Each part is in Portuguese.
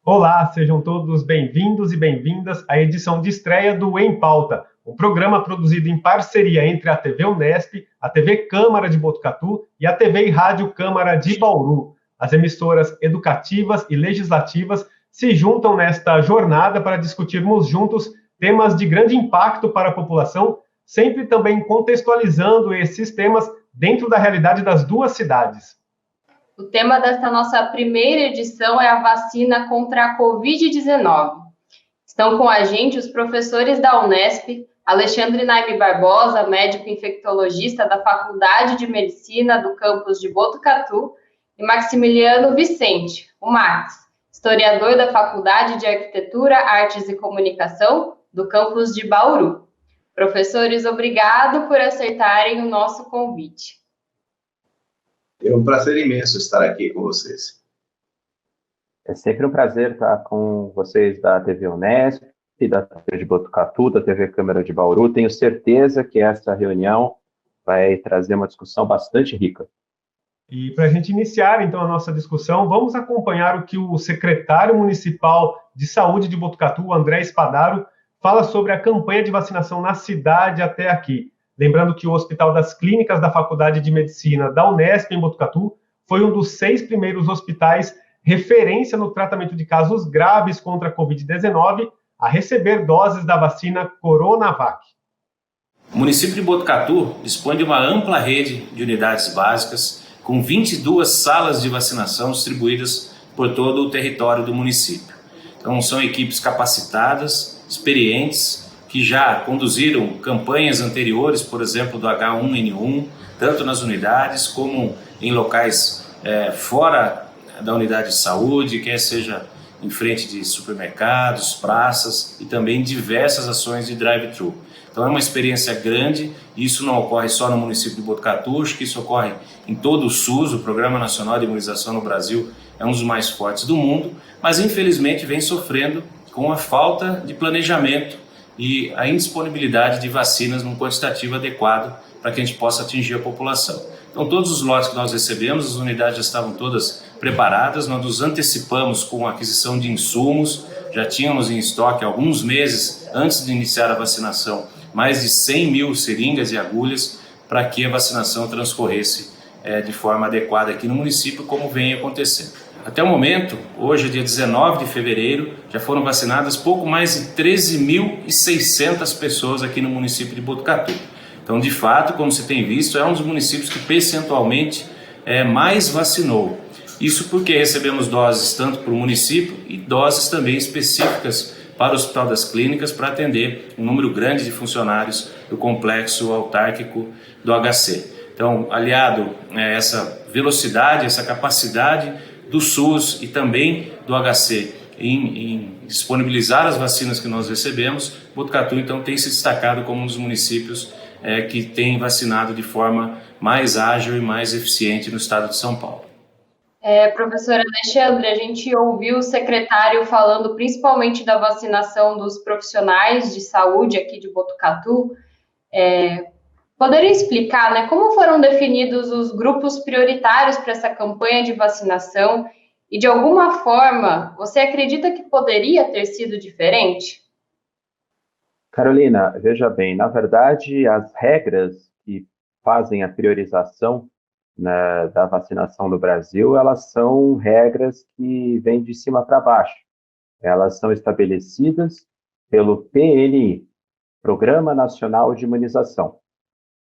Olá, sejam todos bem-vindos e bem-vindas à edição de estreia do Em Pauta, um programa produzido em parceria entre a TV Unesp, a TV Câmara de Botucatu e a TV e Rádio Câmara de Bauru. As emissoras educativas e legislativas se juntam nesta jornada para discutirmos juntos temas de grande impacto para a população, sempre também contextualizando esses temas dentro da realidade das duas cidades. O tema desta nossa primeira edição é a vacina contra a Covid-19. Estão com a gente os professores da Unesp, Alexandre Naime Barbosa, médico infectologista da Faculdade de Medicina do campus de Botucatu, e Maximiliano Vicente, o Max, historiador da Faculdade de Arquitetura, Artes e Comunicação do campus de Bauru. Professores, obrigado por aceitarem o nosso convite. É um prazer imenso estar aqui com vocês. É sempre um prazer estar com vocês da TV Unesp, da TV de Botucatu, da TV Câmara de Bauru. Tenho certeza que essa reunião vai trazer uma discussão bastante rica. E para a gente iniciar, então, a nossa discussão, vamos acompanhar o que o secretário municipal de saúde de Botucatu, André Spadaro, fala sobre a campanha de vacinação na cidade até aqui. Lembrando que o Hospital das Clínicas da Faculdade de Medicina da Unesp, em Botucatu, foi um dos 6 primeiros hospitais referência no tratamento de casos graves contra a Covid-19 a receber doses da vacina Coronavac. O município de Botucatu dispõe de uma ampla rede de unidades básicas, com 22 salas de vacinação distribuídas por todo o território do município. Então, são equipes capacitadas, experientes, que já conduziram campanhas anteriores, por exemplo, do H1N1, tanto nas unidades como em locais fora da unidade de saúde, quer seja em frente de supermercados, praças e também diversas ações de drive-thru. Então é uma experiência grande, e isso não ocorre só no município de Botucatu, acho que isso ocorre em todo o SUS, o Programa Nacional de Imunização no Brasil é um dos mais fortes do mundo, mas infelizmente vem sofrendo com a falta de planejamento e a indisponibilidade de vacinas num quantitativo adequado para que a gente possa atingir a população. Então, todos os lotes que nós recebemos, as unidades já estavam todas preparadas, nós nos antecipamos com a aquisição de insumos, já tínhamos em estoque alguns meses antes de iniciar a vacinação, mais de 100 mil seringas e agulhas para que a vacinação transcorresse de forma adequada aqui no município, como vem acontecendo. Até o momento, hoje, dia 19 de fevereiro, já foram vacinadas pouco mais de 13.600 pessoas aqui no município de Botucatu. Então, de fato, como se tem visto, é um dos municípios que percentualmente mais vacinou. Isso porque recebemos doses tanto para o município e doses também específicas para o Hospital das Clínicas para atender um número grande de funcionários do complexo autárquico do HC. Então, aliado a essa velocidade, essa capacidade do SUS e também do HC em disponibilizar as vacinas que nós recebemos, Botucatu então tem se destacado como um dos municípios que tem vacinado de forma mais ágil e mais eficiente no estado de São Paulo. Professor Alexandre, a gente ouviu o secretário falando principalmente da vacinação dos profissionais de saúde aqui de Botucatu. Poderia explicar, né, como foram definidos os grupos prioritários para essa campanha de vacinação e, de alguma forma, você acredita que poderia ter sido diferente? Carolina, veja bem, na verdade, as regras que fazem a priorização da vacinação no Brasil, elas são regras que vêm de cima para baixo. Elas são estabelecidas pelo PNI, Programa Nacional de Imunização,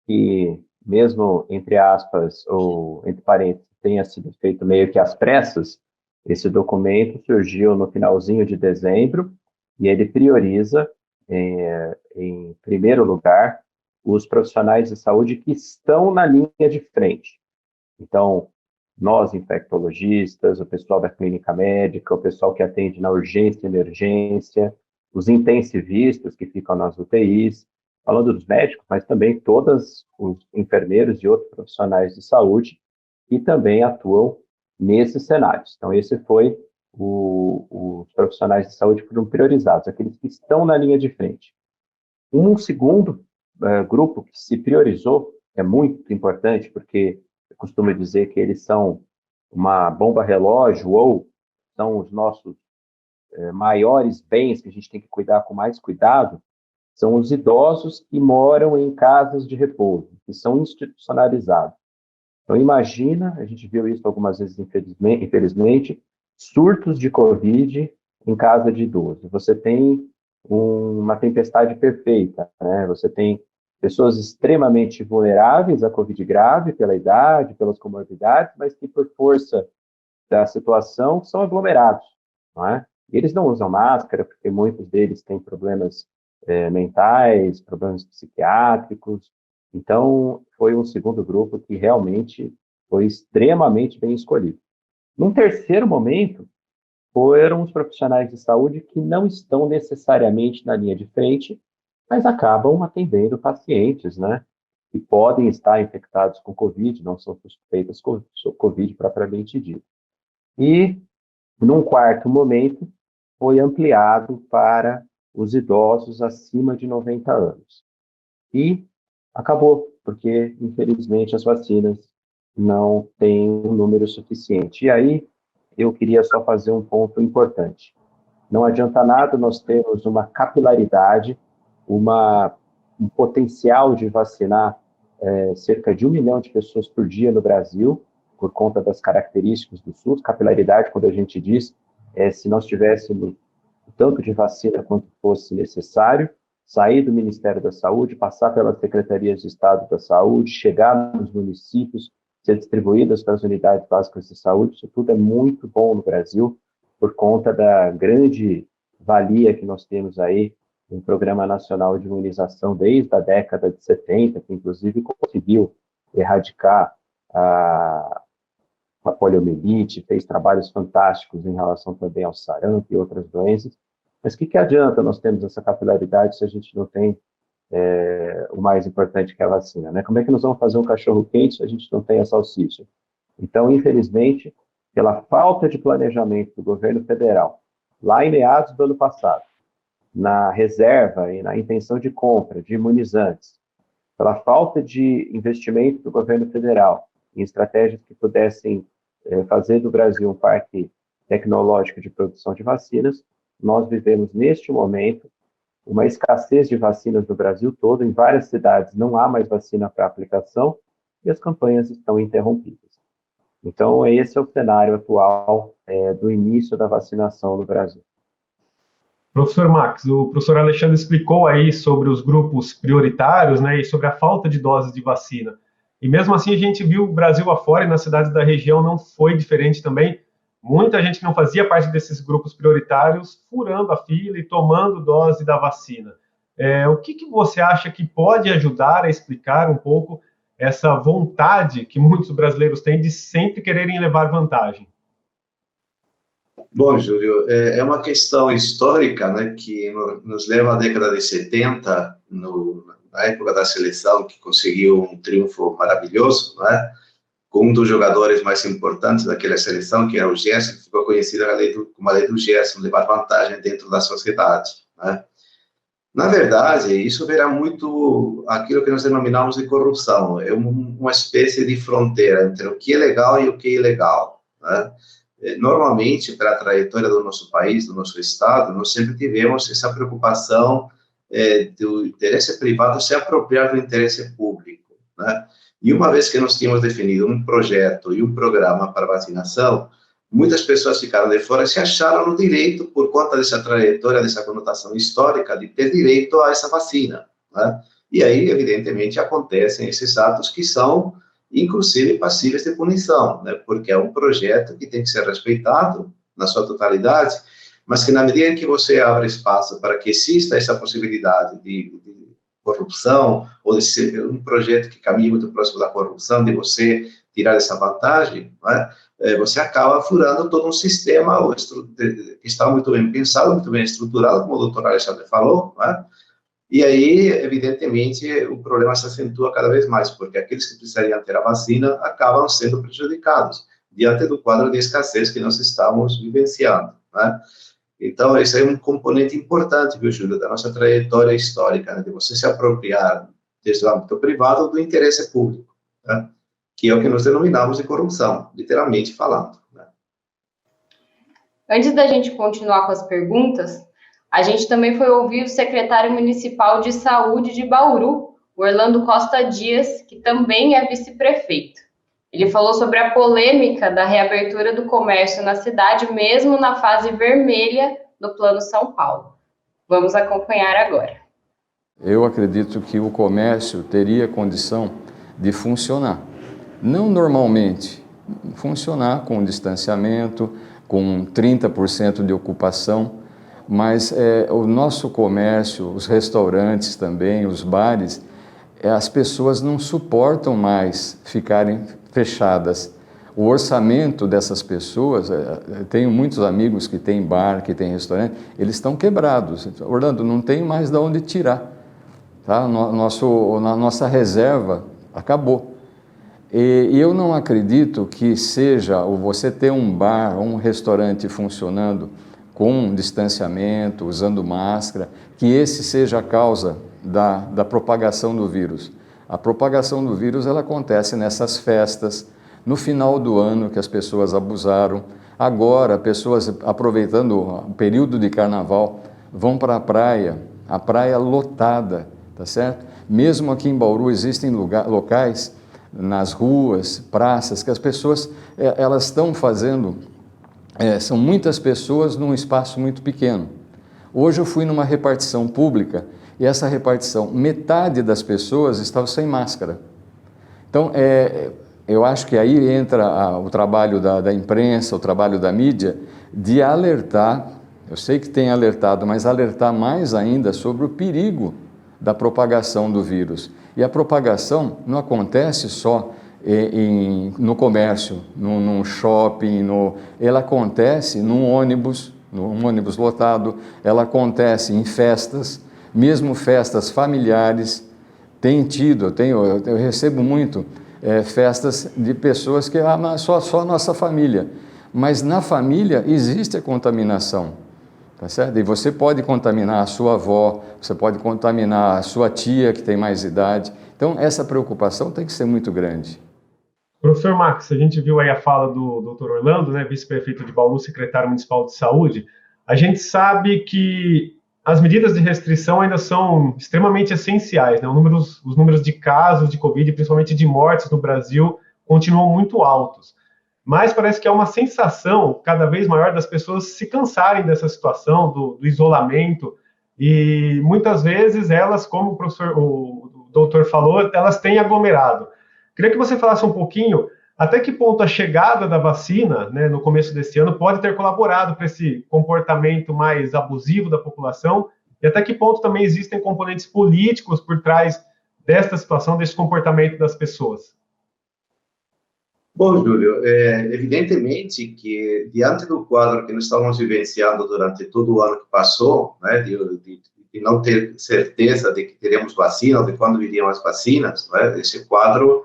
que mesmo, entre aspas, ou entre parênteses, tenha sido feito meio que às pressas, esse documento surgiu no finalzinho de dezembro e ele prioriza, em primeiro lugar, os profissionais de saúde que estão na linha de frente. Então, nós, infectologistas, o pessoal da clínica médica, o pessoal que atende na urgência e emergência, os intensivistas que ficam nas UTIs, falando dos médicos, mas também todos os enfermeiros e outros profissionais de saúde que também atuam nesses cenários. Então, esse foi os profissionais de saúde foram priorizados, aqueles que estão na linha de frente. Um segundo grupo que se priorizou, é muito importante, porque eu costumo dizer que eles são uma bomba relógio ou são os nossos maiores bens que a gente tem que cuidar com mais cuidado, são os idosos que moram em casas de repouso, que são institucionalizados. Então, imagina, a gente viu isso algumas vezes, infelizmente, surtos de Covid em casa de idoso. Você tem uma tempestade perfeita, né? Você tem pessoas extremamente vulneráveis à Covid grave, pela idade, pelas comorbidades, mas que, por força da situação, são aglomerados, não é? Eles não usam máscara, porque muitos deles têm problemas mentais, problemas psiquiátricos. Então, foi um segundo grupo que realmente foi extremamente bem escolhido. Num terceiro momento, foram os profissionais de saúde que não estão necessariamente na linha de frente, mas acabam atendendo pacientes, né, que podem estar infectados com Covid, não são suspeitas com Covid propriamente dito. E, num quarto momento, foi ampliado para os idosos acima de 90 anos. E acabou, porque, infelizmente, as vacinas não têm um número suficiente. E aí, eu queria só fazer um ponto importante. Não adianta nada nós termos uma capilaridade, um potencial de vacinar cerca de 1 milhão de pessoas por dia no Brasil, por conta das características do SUS. Capilaridade, quando a gente diz, se nós tivéssemos o tanto de vacina quanto fosse necessário, sair do Ministério da Saúde, passar pelas secretarias de Estado da Saúde, chegar nos municípios, ser distribuídas para as unidades básicas de saúde, isso tudo é muito bom no Brasil, por conta da grande valia que nós temos aí um Programa Nacional de Imunização desde a década de 70, que inclusive conseguiu erradicar a poliomielite, fez trabalhos fantásticos em relação também ao sarampo e outras doenças. Mas o que adianta nós termos essa capilaridade se a gente não tem o mais importante, que é a vacina, né? Como é que nós vamos fazer um cachorro-quente se a gente não tem a salsicha? Então, infelizmente, pela falta de planejamento do governo federal, lá em meados do ano passado, na reserva e na intenção de compra de imunizantes, pela falta de investimento do governo federal em estratégias que pudessem fazer do Brasil um parque tecnológico de produção de vacinas, nós vivemos neste momento uma escassez de vacinas no Brasil todo, em várias cidades não há mais vacina para aplicação e as campanhas estão interrompidas. Então, esse é o cenário atual do início da vacinação no Brasil. Professor Max, o professor Alexandre explicou aí sobre os grupos prioritários, né, e sobre a falta de doses de vacina. E mesmo assim a gente viu o Brasil afora e nas cidades da região não foi diferente também. Muita gente que não fazia parte desses grupos prioritários furando a fila e tomando dose da vacina. O que você acha que pode ajudar a explicar um pouco essa vontade que muitos brasileiros têm de sempre quererem levar vantagem? Bom, Júlio, é uma questão histórica, né, que nos leva à década de 70, na época da seleção, que conseguiu um triunfo maravilhoso, né, com um dos jogadores mais importantes daquela seleção, que era o Gerson, que ficou conhecida como a lei do Gerson, levar vantagem dentro da sociedade, né. Na verdade, isso verá muito aquilo que nós denominamos de corrupção, é uma espécie de fronteira entre o que é legal e o que é ilegal, né. Normalmente, pela trajetória do nosso país, do nosso Estado, nós sempre tivemos essa preocupação do interesse privado se apropriar do interesse público, né? E uma vez que nós tínhamos definido um projeto e um programa para vacinação, muitas pessoas ficaram de fora e se acharam no direito, por conta dessa trajetória, dessa conotação histórica, de ter direito a essa vacina, né? E aí, evidentemente, acontecem esses atos que são inclusive passíveis de punição, né? Porque é um projeto que tem que ser respeitado na sua totalidade, mas que na medida em que você abre espaço para que exista essa possibilidade de corrupção, ou de ser um projeto que caminha muito próximo da corrupção, de você tirar essa vantagem, né? Você acaba furando todo um sistema que está muito bem pensado, muito bem estruturado, como o doutor Alexandre falou, né? E aí, evidentemente, o problema se acentua cada vez mais, porque aqueles que precisariam ter a vacina acabam sendo prejudicados. diante do quadro de escassez que nós estamos vivenciando, né? Então, esse é um componente importante, viu, Júlio, da nossa trajetória histórica, né, de você se apropriar desde o âmbito privado do interesse público, né, que é o que nós denominamos de corrupção, literalmente falando, né. Antes da gente continuar com as perguntas, a gente também foi ouvir o secretário municipal de saúde de Bauru, o Orlando Costa Dias, que também é vice-prefeito. Ele falou sobre a polêmica da reabertura do comércio na cidade, mesmo na fase vermelha do Plano São Paulo. Vamos acompanhar agora. Eu acredito que o comércio teria condição de funcionar. Não normalmente, funcionar com distanciamento, com 30% de ocupação, mas o nosso comércio, os restaurantes também, os bares, as pessoas não suportam mais ficarem fechadas. O orçamento dessas pessoas, tenho muitos amigos que têm bar, que têm restaurante, eles estão quebrados. Orlando, não tem mais de onde tirar. Tá? Nossa reserva acabou. E eu não acredito que seja você ter um bar, um restaurante funcionando com distanciamento, usando máscara, que esse seja a causa da propagação do vírus. A propagação do vírus ela acontece nessas festas, no final do ano que as pessoas abusaram. Agora, pessoas aproveitando o período de carnaval, vão para a praia lotada, tá certo? Mesmo aqui em Bauru existem locais, nas ruas, praças, que as pessoas elas estão fazendo, são muitas pessoas num espaço muito pequeno. Hoje eu fui numa repartição pública e essa repartição, metade das pessoas estavam sem máscara. Então, eu acho que aí entra o trabalho da imprensa, o trabalho da mídia, de alertar, eu sei que tem alertado, mas alertar mais ainda sobre o perigo da propagação do vírus. E a propagação não acontece só no comércio, num shopping, ela acontece num ônibus lotado, ela acontece em festas, mesmo festas familiares. Eu recebo muito festas de pessoas que só a nossa família, mas na família existe a contaminação. Tá certo? E você pode contaminar a sua avó, você pode contaminar a sua tia que tem mais idade. Então, essa preocupação tem que ser muito grande. Professor Max, a gente viu aí a fala do Dr. Orlando, né, vice-prefeito de Bauru, secretário municipal de saúde. A gente sabe que as medidas de restrição ainda são extremamente essenciais, né? Os números de casos de Covid, principalmente de mortes no Brasil, continuam muito altos. Mas parece que há uma sensação cada vez maior das pessoas se cansarem dessa situação, do isolamento, e muitas vezes elas, como o doutor falou, elas têm aglomerado. Queria que você falasse um pouquinho até que ponto a chegada da vacina, né, no começo desse ano, pode ter colaborado para esse comportamento mais abusivo da população, e até que ponto também existem componentes políticos por trás desta situação, desse comportamento das pessoas. Bom, Júlio, evidentemente que, diante do quadro que nós estávamos vivenciando durante todo o ano que passou, né, de não ter certeza de que teríamos vacina, ou de quando viriam as vacinas, né, esse quadro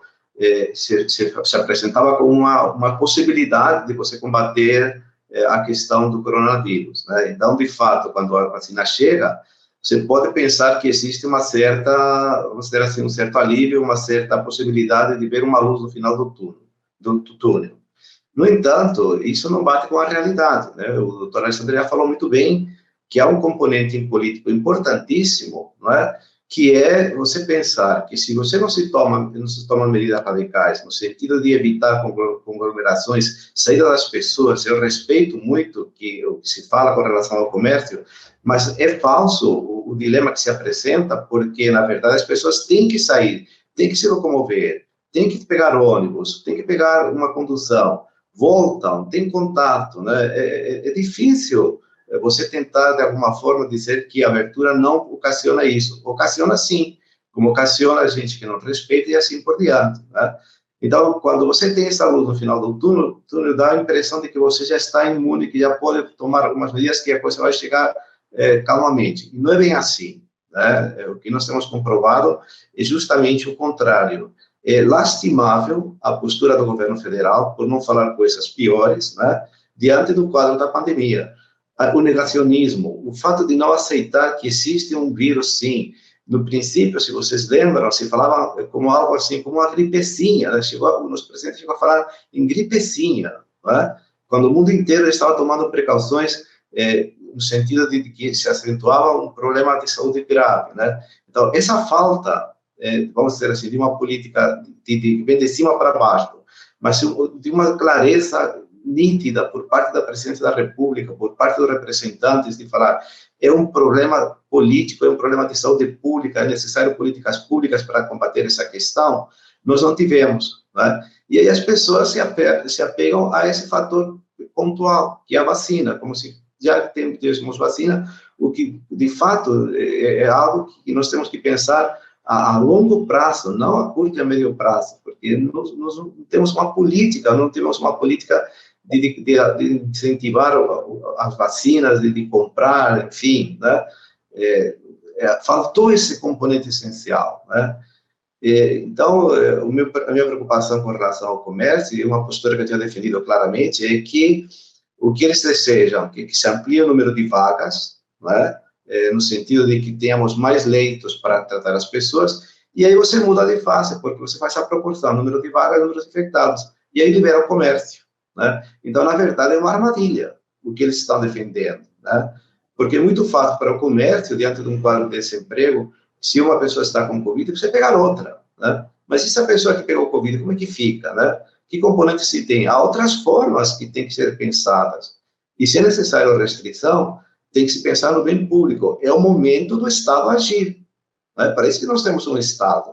se apresentava como uma possibilidade de você combater a questão do coronavírus, né? Então, de fato, quando a vacina chega, você pode pensar que existe uma certa, vamos dizer assim, um certo alívio, uma certa possibilidade de ver uma luz no final do túnel. No entanto, isso não bate com a realidade, né? O doutor Alexandre já falou muito bem que há um componente político importantíssimo, não é? Que é você pensar que se você não se toma medidas radicais, no sentido de evitar conglomerações, saída das pessoas, eu respeito muito o que se fala com relação ao comércio, mas é falso o dilema que se apresenta, porque, na verdade, as pessoas têm que sair, têm que se locomover, têm que pegar ônibus, têm que pegar uma condução, voltam, têm contato, né? É difícil você tentar, de alguma forma, dizer que a abertura não ocasiona isso. Ocasiona sim, como ocasiona a gente que não respeita e assim por diante, né? Então, quando você tem essa luz no final do túnel dá a impressão de que você já está imune, que já pode tomar algumas medidas que a coisa vai chegar calmamente. E não é bem assim, né? O que nós temos comprovado é justamente o contrário. É lastimável a postura do governo federal, por não falar coisas piores, né, diante do quadro da pandemia. O negacionismo, o fato de não aceitar que existe um vírus, sim. No princípio, se vocês lembram, se falava como algo assim, como uma gripecinha, né? Nos presentes chegou a falar em gripecinha, né? Quando o mundo inteiro estava tomando precauções no sentido de que se acentuava um problema de saúde grave, né? Então, essa falta, vamos dizer assim, de uma política que vem de cima para baixo, mas de uma clareza nítida por parte da presidência da República, por parte dos representantes, de falar é um problema político, é um problema de saúde pública, é necessário políticas públicas para combater essa questão, nós não tivemos, né? E aí as pessoas se apegam a esse fator pontual, que é a vacina, como se já temos vacina, o que, de fato, é algo que nós temos que pensar a longo prazo, não a curto e a médio prazo, porque nós não temos uma política, não temos uma política de incentivar as vacinas, de comprar, enfim, né? Faltou esse componente essencial, né? Então, a minha preocupação com relação ao comércio, e uma postura que eu tenho defendido claramente, é que o que eles desejam, que se amplie o número de vagas, né? No sentido de que tenhamos mais leitos para tratar as pessoas, e aí você muda de face, porque você faz a proporção, número de vagas, número de infectados, e aí libera o comércio, né? Então, na verdade, é uma armadilha o que eles estão defendendo, né? Porque é muito fácil para o comércio, diante de um quadro de desemprego, se uma pessoa está com Covid, você pegar outra, né? Mas se essa pessoa que pegou Covid, como é que fica, né? Que componentes se tem? Há outras formas que têm que ser pensadas. E se é necessário restrição, tem que se pensar no bem público. É o momento do Estado agir, né? Para isso que nós temos um Estado,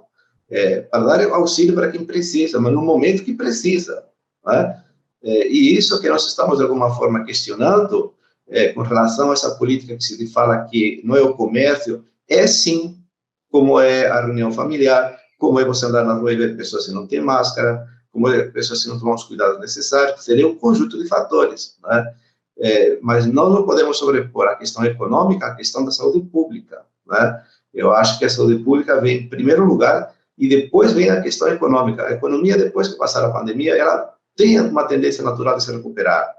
para dar auxílio para quem precisa, mas no momento que precisa, né? E isso que nós estamos, de alguma forma, questionando, com relação a essa política que se fala que não é o comércio, é sim, como é a reunião familiar, como é você andar na rua e ver pessoas que não têm máscara, como é pessoas que não tomam os cuidados necessários, seria um conjunto de fatores, né? Mas nós não podemos sobrepor a questão econômica à questão da saúde pública, né? Eu acho que a saúde pública vem em primeiro lugar e depois vem a questão econômica. A economia, depois que passar a pandemia, ela tem uma tendência natural de se recuperar,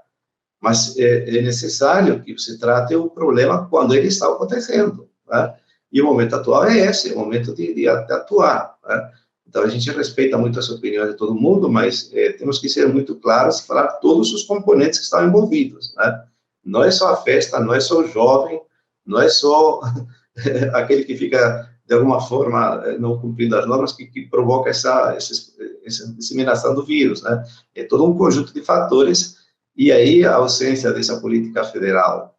mas é necessário que você trate o problema quando ele está acontecendo, né? E o momento atual é esse, é o momento de atuar, né? Então, a gente respeita muito as opiniões de todo mundo, mas temos que ser muito claros e falar todos os componentes que estão envolvidos, né? Não é só a festa, não é só o jovem, não é só aquele que fica, de alguma forma, não cumprindo as normas, que provoca essa disseminação do vírus, né? É todo um conjunto de fatores, e aí a ausência dessa política federal,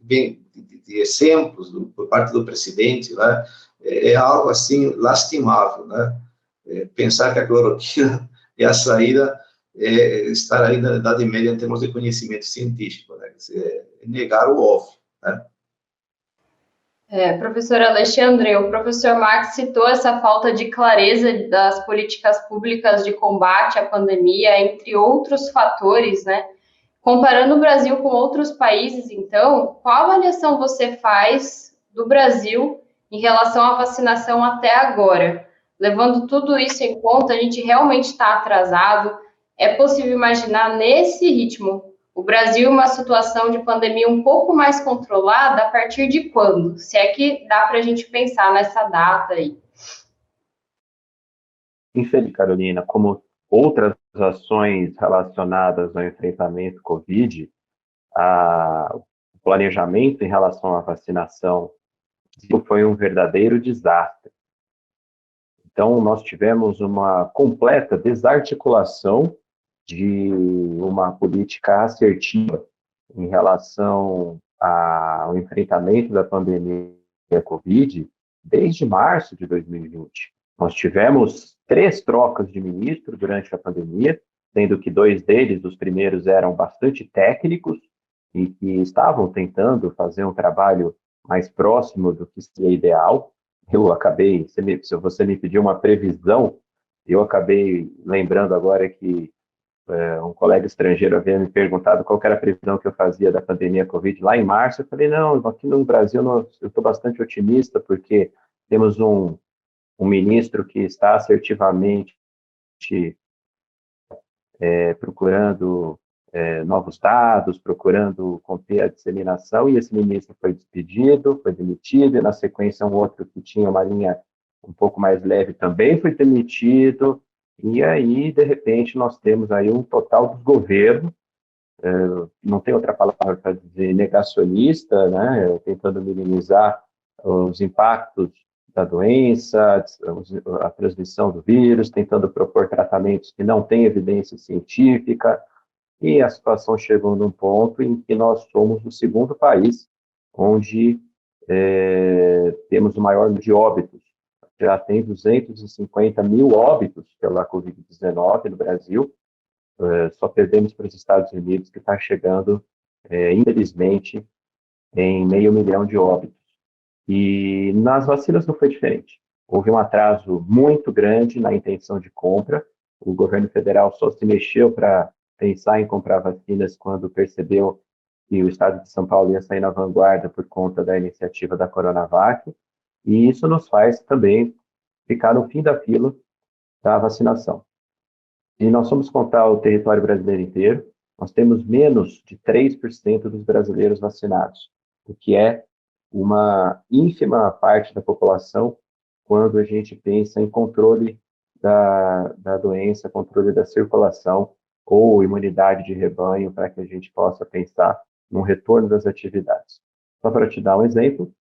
de exemplos por parte do presidente, né? É algo, assim, lastimável, né? Pensar que a cloroquina é a saída, estar aí na Idade Média em termos de conhecimento científico, né? Negar o óbvio, né? Professor Alexandre, o professor Max citou essa falta de clareza das políticas públicas de combate à pandemia, entre outros fatores, né? Comparando o Brasil com outros países, então, qual avaliação você faz do Brasil em relação à vacinação até agora? Levando tudo isso em conta, a gente realmente está atrasado? É possível imaginar, nesse ritmo, o Brasil em uma situação de pandemia um pouco mais controlada a partir de quando? Se é que dá para a gente pensar nessa data aí. Infelizmente, Carolina, como outras ações relacionadas ao enfrentamento Covid, o planejamento em relação à vacinação foi um verdadeiro desastre. Então, nós tivemos uma completa desarticulação de uma política assertiva em relação ao enfrentamento da pandemia Covid desde março de 2020. Nós tivemos 3 trocas de ministro durante a pandemia, sendo que 2 deles, os primeiros, eram bastante técnicos e que estavam tentando fazer um trabalho mais próximo do que seria ideal. Eu acabei, se você me pediu uma previsão, eu acabei lembrando agora que um colega estrangeiro havia me perguntado qual era a previsão que eu fazia da pandemia Covid lá em março. Eu falei, não, aqui no Brasil eu estou bastante otimista, porque temos um ministro que está assertivamente procurando novos dados, procurando conter a disseminação, e esse ministro foi despedido, foi demitido, e na sequência um outro que tinha uma linha um pouco mais leve também foi demitido, e aí, de repente, nós temos aí um total desgoverno, não tem outra palavra para dizer, negacionista, né, tentando minimizar os impactos da doença, a transmissão do vírus, tentando propor tratamentos que não têm evidência científica, e a situação chegou num ponto em que nós somos o segundo país onde temos o maior número de óbitos. Já tem 250 mil óbitos pela Covid-19 no Brasil, só perdemos para os Estados Unidos, que está chegando, infelizmente, em 500 mil de óbitos. E nas vacinas não foi diferente. Houve um atraso muito grande na intenção de compra. O governo federal só se mexeu para pensar em comprar vacinas quando percebeu que o estado de São Paulo ia sair na vanguarda por conta da iniciativa da Coronavac, e isso nos faz também ficar no fim da fila da vacinação. E nós vamos contar o território brasileiro inteiro, nós temos menos de 3% dos brasileiros vacinados, o que é uma ínfima parte da população quando a gente pensa em controle da doença, controle da circulação ou imunidade de rebanho, para que a gente possa pensar no retorno das atividades. Só para te dar um exemplo,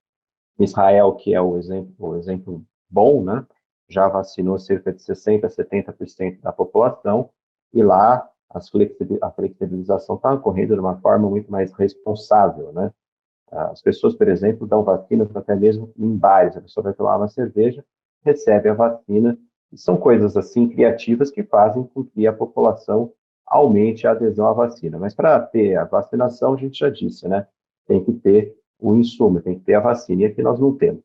Israel, que é o exemplo bom, né, já vacinou cerca de 60% a 70% da população, e lá a flexibilização está ocorrendo de uma forma muito mais responsável, né? As pessoas, por exemplo, dão vacinas até mesmo em bares. A pessoa vai tomar uma cerveja, recebe a vacina, e são coisas assim criativas que fazem com que a população aumente a adesão à vacina. Mas para ter a vacinação, a gente já disse, né? Tem que ter o insumo, tem que ter a vacina, e aqui nós não temos.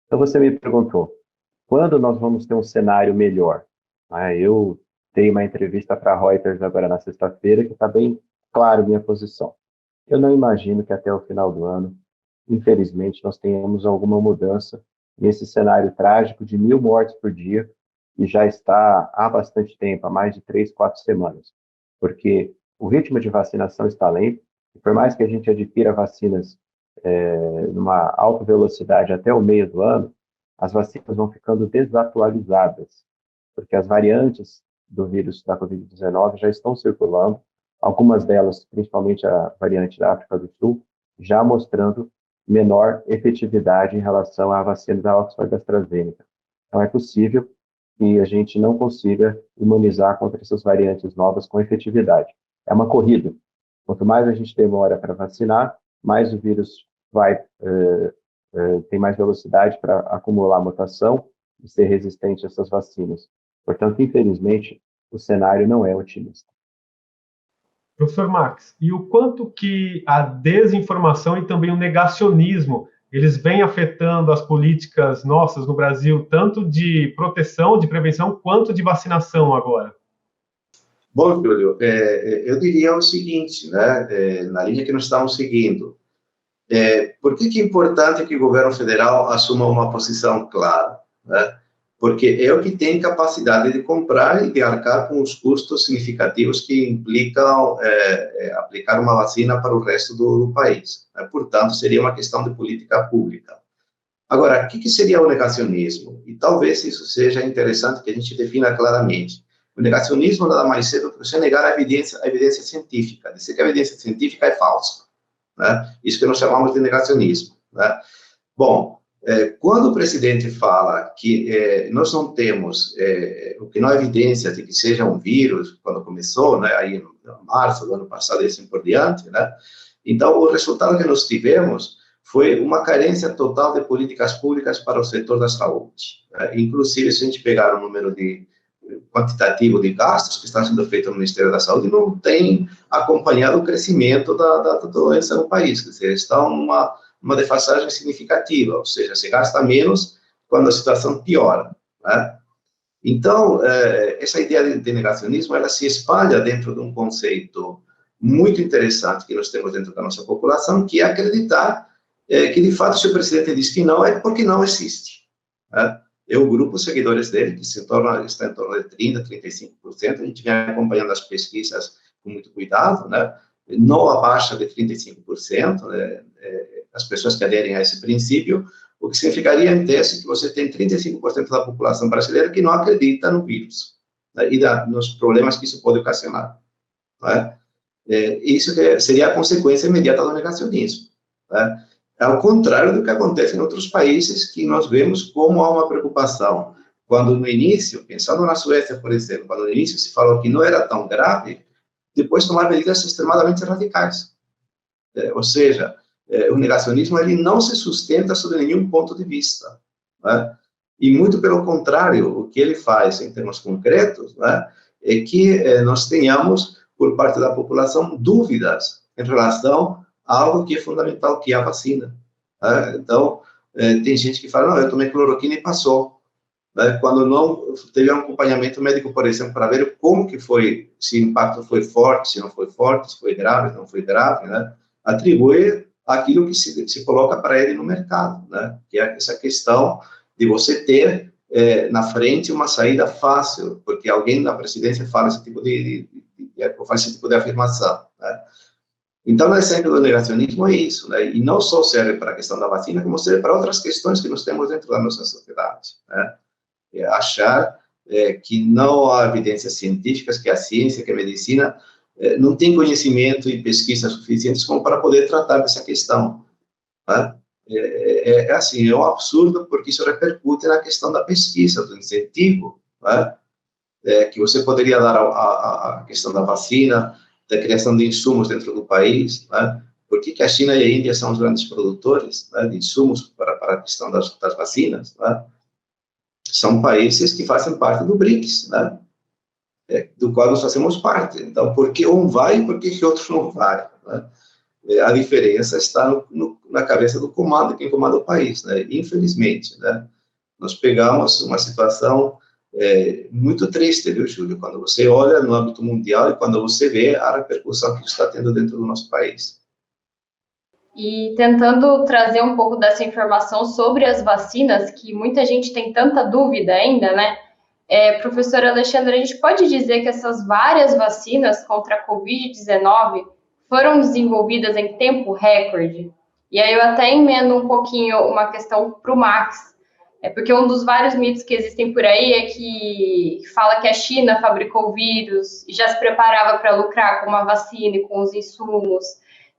Então você me perguntou, quando nós vamos ter um cenário melhor? Eu dei uma entrevista para a Reuters agora na sexta-feira, que está bem claro minha posição. Eu não imagino que até o final do ano, infelizmente, nós tenhamos alguma mudança nesse cenário trágico de 1.000 mortes por dia, e já está há bastante tempo, há mais de 3, 4 semanas, porque o ritmo de vacinação está lento, e por mais que a gente adquira vacinas numa alta velocidade até o meio do ano, as vacinas vão ficando desatualizadas, porque as variantes do vírus da Covid-19 já estão circulando, algumas delas, principalmente a variante da África do Sul, já mostrando menor efetividade em relação à vacina da Oxford AstraZeneca. Então, é possível que a gente não consiga imunizar contra essas variantes novas com efetividade. É uma corrida. Quanto mais a gente demora para vacinar, mais o vírus tem mais velocidade para acumular mutação e ser resistente a essas vacinas. Portanto, infelizmente, o cenário não é otimista. Professor Max, e o quanto que a desinformação e também o negacionismo, eles vêm afetando as políticas nossas no Brasil, tanto de proteção, de prevenção, quanto de vacinação agora? Bom, Júlio, eu diria o seguinte, né, na linha que nós estamos seguindo, por que é importante que o governo federal assuma uma posição clara, né? Porque é o que tem capacidade de comprar e de arcar com os custos significativos que implicam aplicar uma vacina para o resto do país, né? Portanto, seria uma questão de política pública. Agora, o que seria o negacionismo? E talvez isso seja interessante que a gente defina claramente. O negacionismo nada mais é do que você negar a evidência científica, dizer que a evidência científica é falsa, né? Isso que nós chamamos de negacionismo, né? Bom, quando o presidente fala que nós não temos o que não há evidência de que seja um vírus, quando começou, né, aí em março do ano passado e assim por diante, né, então o resultado que nós tivemos foi uma carência total de políticas públicas para o setor da saúde, né? Inclusive, se a gente pegar o número quantitativo de gastos que estão sendo feitos no Ministério da Saúde, não tem acompanhado o crescimento da doença no país, quer dizer, está uma defasagem significativa, ou seja, se gasta menos quando a situação piora, né? Então, essa ideia de negacionismo, ela se espalha dentro de um conceito muito interessante que nós temos dentro da nossa população, que é acreditar que, de fato, se o presidente diz que não, é porque não existe, né? e o grupo de seguidores dele, que está em torno de 30%, 35%, a gente vem acompanhando as pesquisas com muito cuidado, né? Não abaixa de 35%, né? As pessoas que aderem a esse princípio, o que significaria, em tese, que você tem 35% da população brasileira que não acredita no vírus, né? E nos problemas que isso pode ocasionar, né? Isso seria a consequência imediata do negacionismo, né? Ao contrário do que acontece em outros países, que nós vemos como há uma preocupação. Quando no início, pensando na Suécia, por exemplo, quando no início se falou que não era tão grave, depois tomar medidas extremadamente radicais. Ou seja, o negacionismo ele não se sustenta sobre nenhum ponto de vista, né? E muito pelo contrário, o que ele faz em termos concretos, né, é que nós tenhamos, por parte da população, dúvidas em relação a algo que é fundamental, que é a vacina, né? Então, tem gente que fala, não, eu tomei cloroquina e passou, né? Quando não teve um acompanhamento médico, por exemplo, para ver como que foi, se o impacto foi forte, se não foi forte, se foi grave, se não foi grave, né? Atribui aquilo que se coloca para ele no mercado, né? Que é essa questão de você ter na frente uma saída fácil, porque alguém na presidência fala esse tipo faz esse tipo de afirmação, né? Então, o exemplo do negacionismo é isso, né? E não só serve para a questão da vacina, como serve para outras questões que nós temos dentro da nossa sociedade, né? Achar que não há evidências científicas, que a ciência, que a medicina não tem conhecimento e pesquisa suficientes como para poder tratar dessa questão, né? Assim, é um absurdo, porque isso repercute na questão da pesquisa, do incentivo, né? Que você poderia dar à questão da vacina, da criação de insumos dentro do país, né? Por que a China e a Índia são os grandes produtores, né, de insumos para a questão das vacinas, né? São países que fazem parte do BRICS, né? Do qual nós fazemos parte. Então, por que um vai e por que outro não vai, né? A diferença está na cabeça do comando, quem comanda o país, né? Infelizmente, né? Nós pegamos uma situação muito triste, viu, Júlio? Quando você olha no âmbito mundial e quando você vê a repercussão que está tendo dentro do nosso país. E tentando trazer um pouco dessa informação sobre as vacinas, que muita gente tem tanta dúvida ainda, né? Professor Alexandre, a gente pode dizer que essas várias vacinas contra a Covid-19 foram desenvolvidas em tempo recorde? E aí eu até emendo um pouquinho uma questão para o Max, porque um dos vários mitos que existem por aí é que fala que a China fabricou o vírus e já se preparava para lucrar com uma vacina e com os insumos.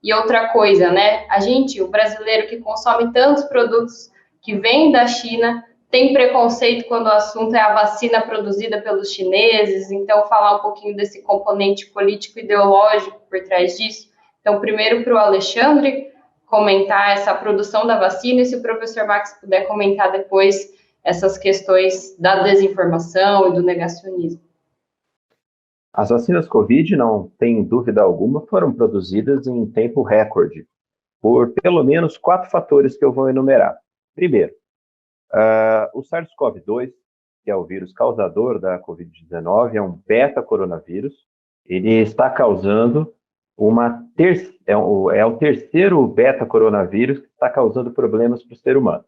E outra coisa, né? A gente, o brasileiro que consome tantos produtos que vêm da China, tem preconceito quando o assunto é a vacina produzida pelos chineses. Então, falar um pouquinho desse componente político-ideológico por trás disso. Então, primeiro para o Alexandre comentar essa produção da vacina, e se o professor Max puder comentar depois essas questões da desinformação e do negacionismo. As vacinas Covid, não tem dúvida alguma, foram produzidas em tempo recorde, por pelo menos 4 fatores que eu vou enumerar. Primeiro, o SARS-CoV-2, que é o vírus causador da Covid-19, é um beta-coronavírus. Ele está causando é o terceiro beta-coronavírus que está causando problemas para o ser humano.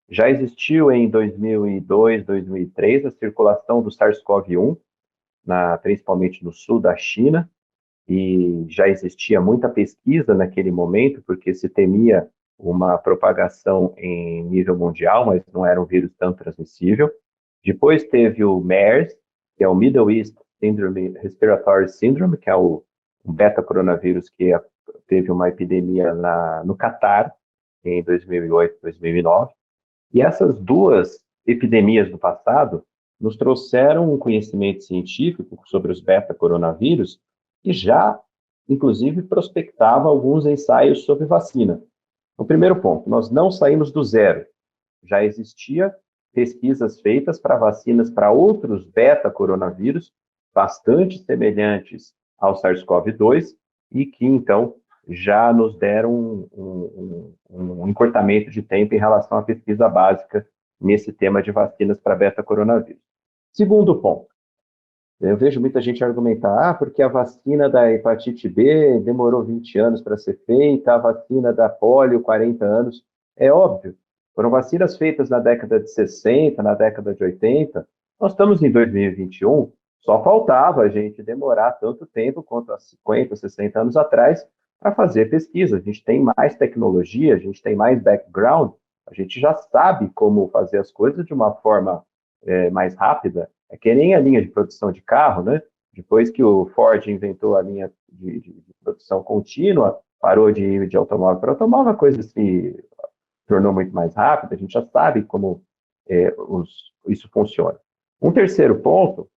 Já existiu em 2002, 2003, a circulação do SARS-CoV-1, principalmente no sul da China, e já existia muita pesquisa naquele momento, porque se temia uma propagação em nível mundial, mas não era um vírus tão transmissível. Depois teve o MERS, que é o Middle East Respiratory Syndrome, que é um beta-coronavírus que teve uma epidemia no Catar, em 2008, 2009. E essas duas epidemias do passado nos trouxeram um conhecimento científico sobre os beta-coronavírus que já, inclusive, prospectava alguns ensaios sobre vacina. O primeiro ponto, nós não saímos do zero. Já existia pesquisas feitas para vacinas para outros beta-coronavírus, bastante semelhantes ao SARS-CoV-2, e que, então, já nos deram um encurtamento de tempo em relação à pesquisa básica nesse tema de vacinas para beta-coronavírus. Segundo ponto, eu vejo muita gente argumentar, porque a vacina da hepatite B demorou 20 anos para ser feita, a vacina da polio, 40 anos. É óbvio Foram vacinas feitas na década de 60, na década de 80. Nós estamos em 2021, só faltava a gente demorar tanto tempo quanto há 50, 60 anos atrás para fazer pesquisa. A gente tem mais tecnologia, a gente tem mais background, a gente já sabe como fazer as coisas de uma forma mais rápida. É que nem a linha de produção de carro, né? Depois que o Ford inventou a linha de produção contínua, parou de ir de automóvel para automóvel, a coisa se tornou muito mais rápida, a gente já sabe como isso funciona. Um terceiro ponto,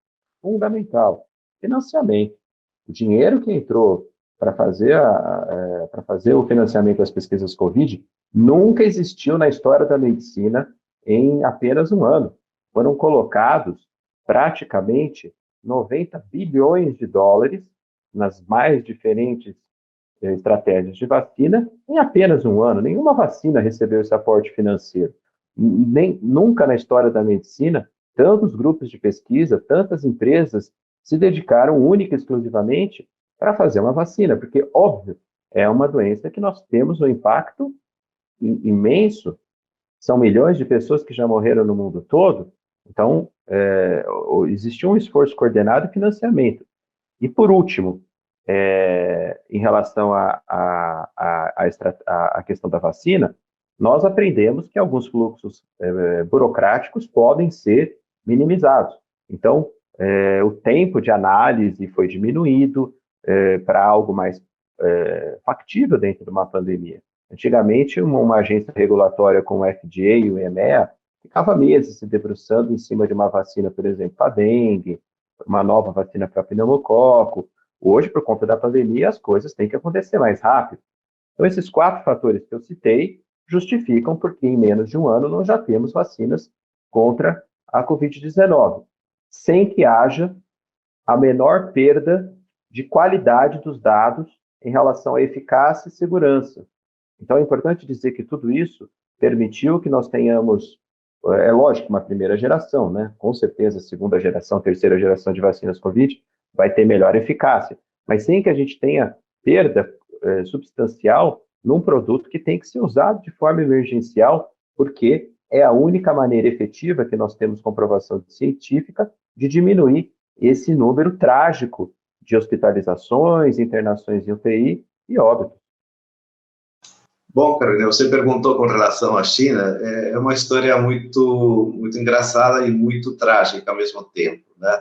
fundamental, financiamento. O dinheiro que entrou para fazer o financiamento das pesquisas Covid nunca existiu na história da medicina em apenas um ano. Foram colocados praticamente 90 bilhões de dólares nas mais diferentes estratégias de vacina em apenas um ano. Nenhuma vacina recebeu esse aporte financeiro. Nunca na história da medicina, tantos grupos de pesquisa, tantas empresas se dedicaram única e exclusivamente para fazer uma vacina, porque, óbvio, é uma doença que nós temos um impacto imenso. São milhões de pessoas que já morreram no mundo todo. Então, existiu um esforço coordenado e financiamento. E, por último, em relação à questão da vacina, nós aprendemos que alguns fluxos burocráticos podem ser minimizados. Então, o tempo de análise foi diminuído para algo mais factível dentro de uma pandemia. Antigamente, uma agência regulatória como o FDA e o EMEA ficava meses se debruçando em cima de uma vacina, por exemplo, para dengue, uma nova vacina para pneumococo. Hoje, por conta da pandemia, as coisas têm que acontecer mais rápido. Então, esses 4 fatores que eu citei justificam porque em menos de um ano nós já temos vacinas contra a Covid-19, sem que haja a menor perda de qualidade dos dados em relação à eficácia e segurança. Então, é importante dizer que tudo isso permitiu que nós tenhamos, é lógico, uma primeira geração, né? Com certeza, segunda geração, terceira geração de vacinas Covid vai ter melhor eficácia, mas sem que a gente tenha perda substancial num produto que tem que ser usado de forma emergencial, porque é a única maneira efetiva que nós temos comprovação científica de diminuir esse número trágico de hospitalizações, internações em UTI e óbitos. Bom, Carolina, você perguntou com relação à China, é uma história muito, muito engraçada e muito trágica ao mesmo tempo, né?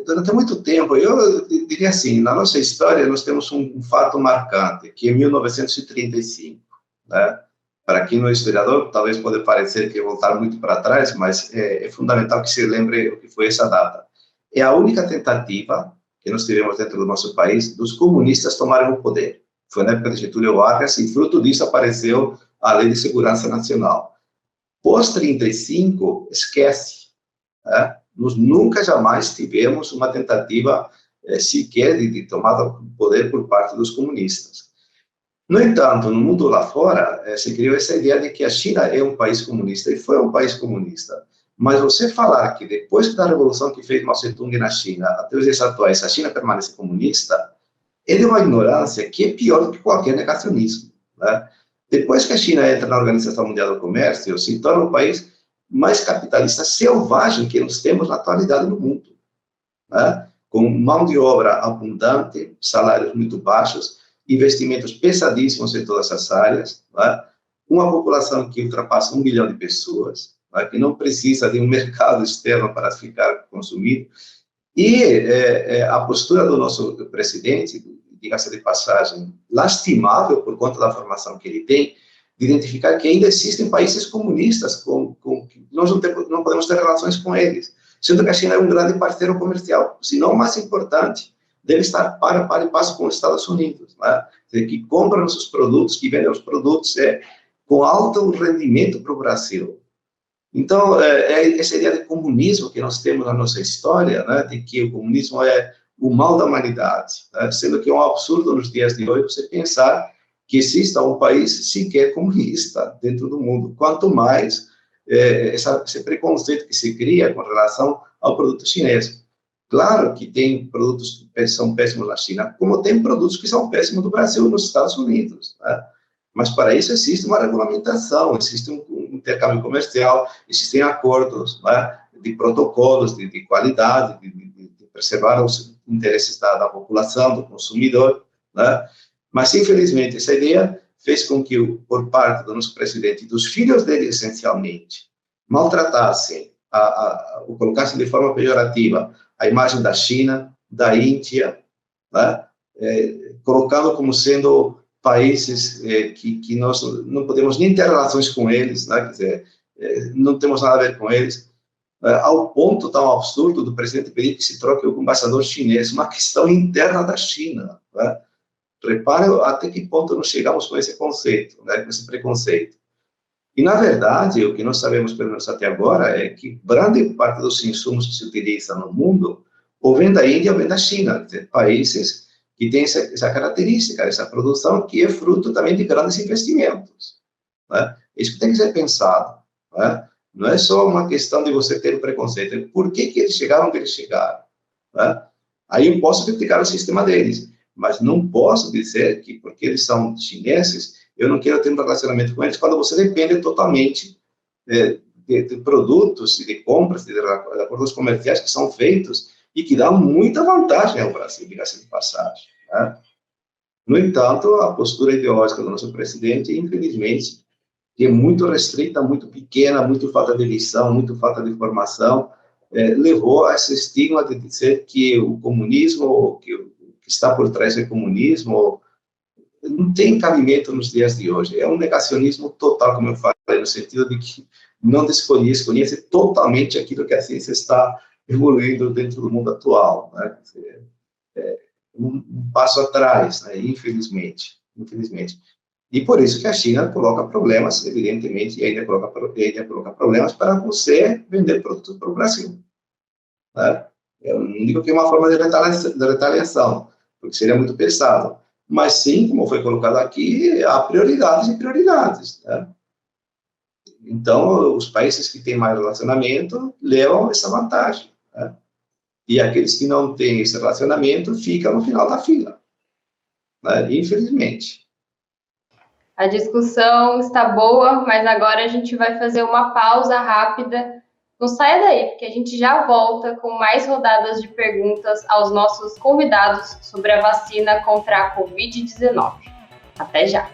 Durante muito tempo, eu diria assim, na nossa história nós temos um fato marcante, que é 1935, né? Para quem não é historiador, talvez pode parecer que é voltar muito para trás, mas é fundamental que se lembre o que foi essa data. É a única tentativa que nós tivemos dentro do nosso país dos comunistas tomarem o poder. Foi na época de Getúlio Vargas e fruto disso apareceu a Lei de Segurança Nacional. Pós-35, esquece, né? Nós nunca, jamais tivemos uma tentativa sequer de tomada do poder por parte dos comunistas. No entanto, no mundo lá fora, se criou essa ideia de que a China é um país comunista, e foi um país comunista. Mas você falar que depois da revolução que fez Mao Tse-tung na China, até os dias atuais, a China permanece comunista, é de uma ignorância que é pior do que qualquer negacionismo, né? Depois que a China entra na Organização Mundial do Comércio, se torna o país mais capitalista selvagem que nós temos na atualidade no mundo, né? Com mão de obra abundante, salários muito baixos, investimentos pesadíssimos em todas as áreas, né? Uma população que ultrapassa 1 bilhão de pessoas, né? Que não precisa de um mercado externo para ficar consumido. E a postura do nosso presidente, diga-se de passagem, lastimável por conta da formação que ele tem, de identificar que ainda existem países comunistas com que nós não podemos ter relações com eles, sendo que a China é um grande parceiro comercial, se não o mais importante, deve estar para e passo com os Estados Unidos, né? Que compra nossos produtos, que vendem os produtos com alto rendimento para o Brasil. Então, essa ideia de comunismo que nós temos na nossa história, né, de que o comunismo é o mal da humanidade, né, sendo que é um absurdo nos dias de hoje você pensar que exista um país sequer comunista dentro do mundo, quanto mais esse preconceito que se cria com relação ao produto chinês. Claro que tem produtos que são péssimos na China, como tem produtos que são péssimos no Brasil e nos Estados Unidos, né? Mas para isso existe uma regulamentação, existe um intercâmbio comercial, existem acordos, né, de protocolos de qualidade, de preservar os interesses da população, do consumidor, né? Mas, infelizmente, essa ideia fez com que, por parte do nosso presidente e dos filhos dele, essencialmente, maltratassem, ou colocassem de forma pejorativa a imagem da China, da Índia, né? Colocando como sendo países que nós não podemos nem ter relações com eles, né? Quer dizer, não temos nada a ver com eles, ao ponto tão absurdo do presidente pedir que se troque o embaixador chinês, uma questão interna da China, né? Repare até que ponto nós chegamos com esse conceito, né? Com esse preconceito. E, na verdade, o que nós sabemos, pelo menos até agora, é que grande parte dos insumos que se utilizam no mundo ou vem da Índia ou vem da China, quer dizer, países que têm essa característica, essa produção que é fruto também de grandes investimentos, né? Isso tem que ser pensado, né? Não é só uma questão de você ter um preconceito, é por que eles chegaram onde eles chegaram, né? Aí eu posso criticar o sistema deles, mas não posso dizer que porque eles são chineses, eu não quero ter um relacionamento com eles, quando você depende totalmente de produtos e de compras, de acordos comerciais que são feitos e que dão muita vantagem ao Brasil, diga-se de passagem, né? No entanto, a postura ideológica do nosso presidente, infelizmente, que é muito restrita, muito pequena, muito falta de visão, muito falta de formação, levou a esse estigma de dizer que o comunismo, que está por trás do comunismo, não tem cabimento nos dias de hoje. É um negacionismo total, como eu falei, no sentido de que não desconhece totalmente aquilo que a ciência está evoluindo dentro do mundo atual, né? Um passo atrás, né? Infelizmente. E por isso que a China coloca problemas, evidentemente, e ainda coloca problemas para você vender produtos para o Brasil, né? Eu não digo que é uma forma de retaliação, porque seria muito pesado, mas sim, como foi colocado aqui, há prioridades e prioridades, né? Então, os países que têm mais relacionamento levam essa vantagem, né? E aqueles que não têm esse relacionamento ficam no final da fila, né? Infelizmente. A discussão está boa, mas agora a gente vai fazer uma pausa rápida. Não saia daí, porque a gente já volta com mais rodadas de perguntas aos nossos convidados sobre a vacina contra a Covid-19. Até já!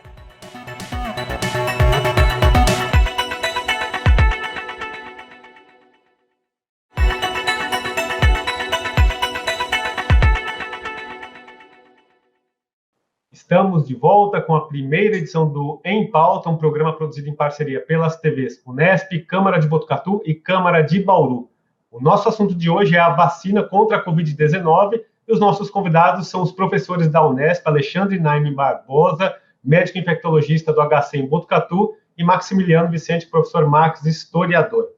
Estamos de volta com a primeira edição do Em Pauta, um programa produzido em parceria pelas TVs Unesp, Câmara de Botucatu e Câmara de Bauru. O nosso assunto de hoje é a vacina contra a Covid-19 e os nossos convidados são os professores da Unesp, Alexandre Naime Barbosa, médico infectologista do HC em Botucatu, e Maximiliano Vicente, professor Max, historiador.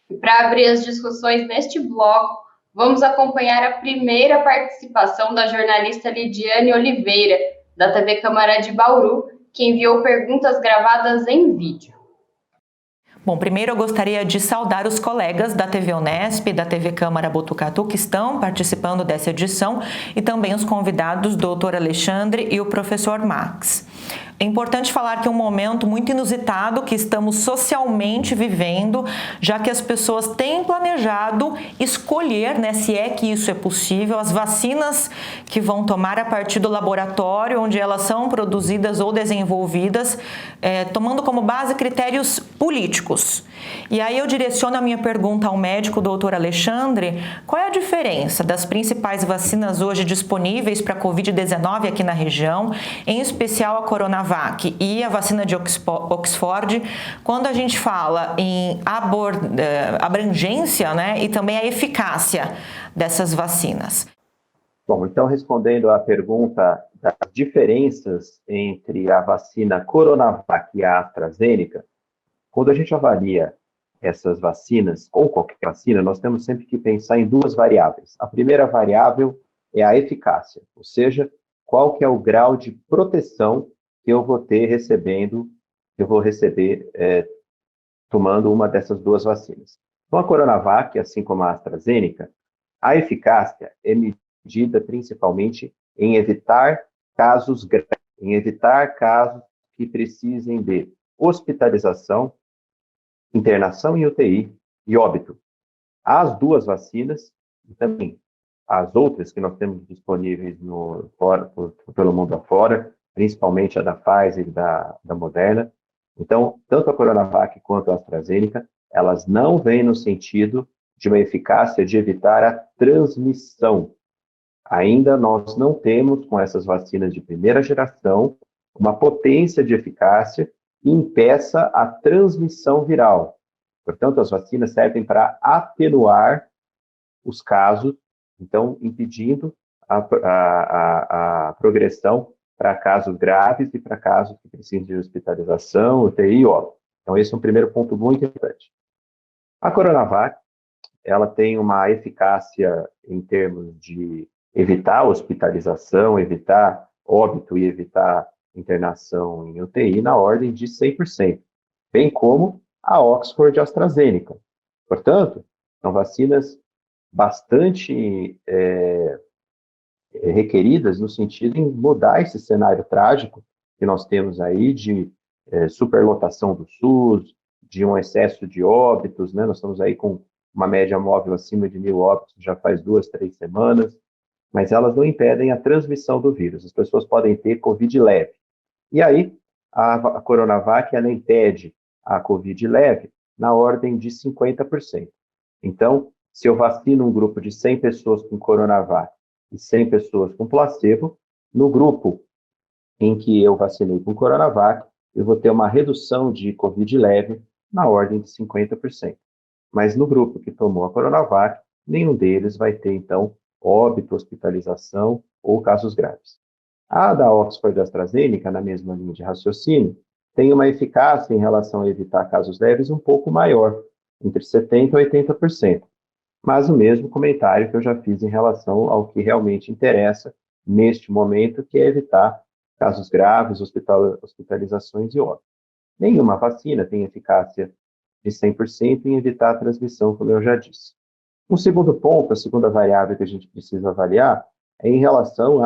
E para abrir as discussões neste bloco, vamos acompanhar a primeira participação da jornalista Lidiane Oliveira, da TV Câmara de Bauru, que enviou perguntas gravadas em vídeo. Bom, primeiro eu gostaria de saudar os colegas da TV Unesp e da TV Câmara Botucatu que estão participando dessa edição e também os convidados, doutor Alexandre e o professor Max. É importante falar que é um momento muito inusitado que estamos socialmente vivendo, já que as pessoas têm planejado escolher, né, se é que isso é possível, as vacinas que vão tomar a partir do laboratório onde elas são produzidas ou desenvolvidas, tomando como base critérios políticos. E aí eu direciono a minha pergunta ao médico, doutor Alexandre, qual é a diferença das principais vacinas hoje disponíveis para a Covid-19 aqui na região, em especial a Coronavac e a vacina de Oxford, quando a gente fala em abrangência, né, e também a eficácia dessas vacinas? Bom, então respondendo à pergunta das diferenças entre a vacina Coronavac e a AstraZeneca, quando a gente avalia essas vacinas, ou qualquer vacina, nós temos sempre que pensar em duas variáveis. A primeira variável é a eficácia, ou seja, qual que é o grau de proteção que eu vou ter tomando uma dessas duas vacinas. Com a Coronavac, assim como a AstraZeneca, a eficácia é medida principalmente em evitar casos graves, em evitar casos que precisem de hospitalização, internação em UTI e óbito. As duas vacinas, e também as outras que nós temos disponíveis pelo mundo afora, principalmente a da Pfizer e da Moderna. Então, tanto a Coronavac quanto a AstraZeneca, elas não vêm no sentido de uma eficácia de evitar a transmissão. Ainda nós não temos, com essas vacinas de primeira geração, uma potência de eficácia que impeça a transmissão viral. Portanto, as vacinas servem para atenuar os casos, então, impedindo a progressão para casos graves e para casos que precisam de hospitalização, UTI e óbito. Então, esse é um primeiro ponto muito importante. A Coronavac, ela tem uma eficácia em termos de evitar hospitalização, evitar óbito e evitar internação em UTI na ordem de 100%, bem como a Oxford e a AstraZeneca. Portanto, são vacinas bastante requeridas no sentido de mudar esse cenário trágico que nós temos aí de superlotação do SUS, de um excesso de óbitos, né? Nós estamos aí com uma média móvel acima de 1.000 óbitos já faz 2, 3 semanas, mas elas não impedem a transmissão do vírus. As pessoas podem ter Covid leve. E aí, a Coronavac, ela impede a Covid leve na ordem de 50%. Então, se eu vacino um grupo de 100 pessoas com Coronavac e 100 pessoas com placebo, no grupo em que eu vacinei com Coronavac, eu vou ter uma redução de Covid leve na ordem de 50%. Mas no grupo que tomou a Coronavac, nenhum deles vai ter, então, óbito, hospitalização ou casos graves. A da Oxford e da AstraZeneca, na mesma linha de raciocínio, tem uma eficácia em relação a evitar casos leves um pouco maior, entre 70% e 80%. Mas o mesmo comentário que eu já fiz em relação ao que realmente interessa neste momento, que é evitar casos graves, hospitalizações e óbito. Nenhuma vacina tem eficácia de 100% em evitar a transmissão, como eu já disse. Um segundo ponto, a segunda variável que a gente precisa avaliar, é em relação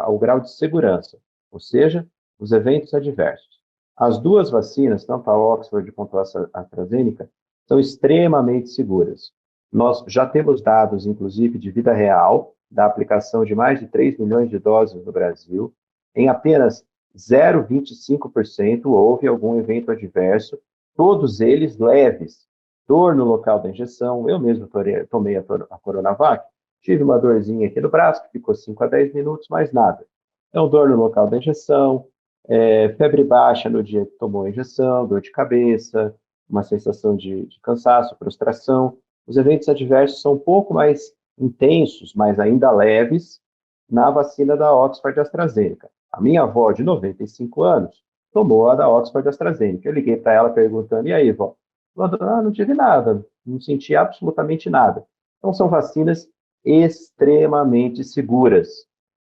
ao grau de segurança, ou seja, os eventos adversos. As duas vacinas, tanto a Oxford quanto a AstraZeneca, são extremamente seguras. Nós já temos dados, inclusive, de vida real, da aplicação de mais de 3 milhões de doses no Brasil. Em apenas 0,25% houve algum evento adverso, todos eles leves. Dor no local da injeção, eu mesmo tomei a Coronavac, tive uma dorzinha aqui no braço, que ficou 5 a 10 minutos, mais nada. Então, dor no local da injeção, febre baixa no dia que tomou a injeção, dor de cabeça, uma sensação de cansaço, frustração. Os eventos adversos são um pouco mais intensos, mas ainda leves, na vacina da Oxford e AstraZeneca. A minha avó, de 95 anos, tomou a da Oxford e AstraZeneca. Eu liguei para ela perguntando, e aí, vó? Não tive nada, não senti absolutamente nada. Então, são vacinas extremamente seguras.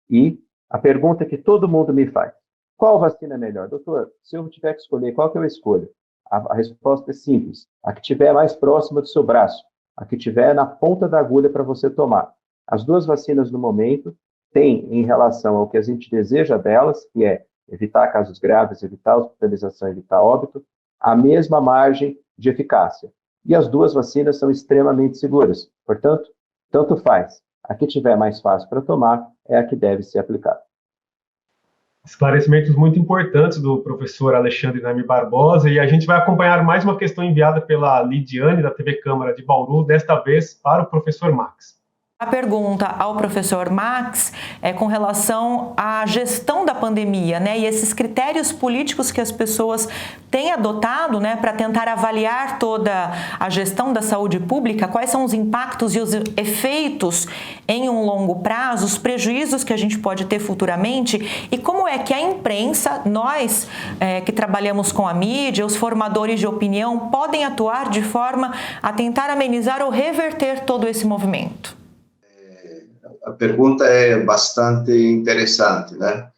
E a pergunta que todo mundo me faz, qual vacina é melhor? Doutor, se eu tiver que escolher, qual que eu escolho? A resposta é simples, a que estiver mais próxima do seu braço, a que estiver na ponta da agulha para você tomar. As duas vacinas, no momento, têm, em relação ao que a gente deseja delas, que é evitar casos graves, evitar hospitalização, evitar óbito, a mesma margem de eficácia. E as duas vacinas são extremamente seguras. Portanto, tanto faz. A que tiver mais fácil para tomar é a que deve ser aplicada. Esclarecimentos muito importantes do professor Alexandre Naime Barbosa, e a gente vai acompanhar mais uma questão enviada pela Lidiane, da TV Câmara de Bauru, desta vez para o professor Max. A pergunta ao professor Max é com relação à gestão da pandemia, né? E esses critérios políticos que as pessoas têm adotado, né, para tentar avaliar toda a gestão da saúde pública, quais são os impactos e os efeitos em um longo prazo, os prejuízos que a gente pode ter futuramente e como é que a imprensa, nós que trabalhamos com a mídia, os formadores de opinião, podem atuar de forma a tentar amenizar ou reverter todo esse movimento. A pergunta é bastante interessante, né?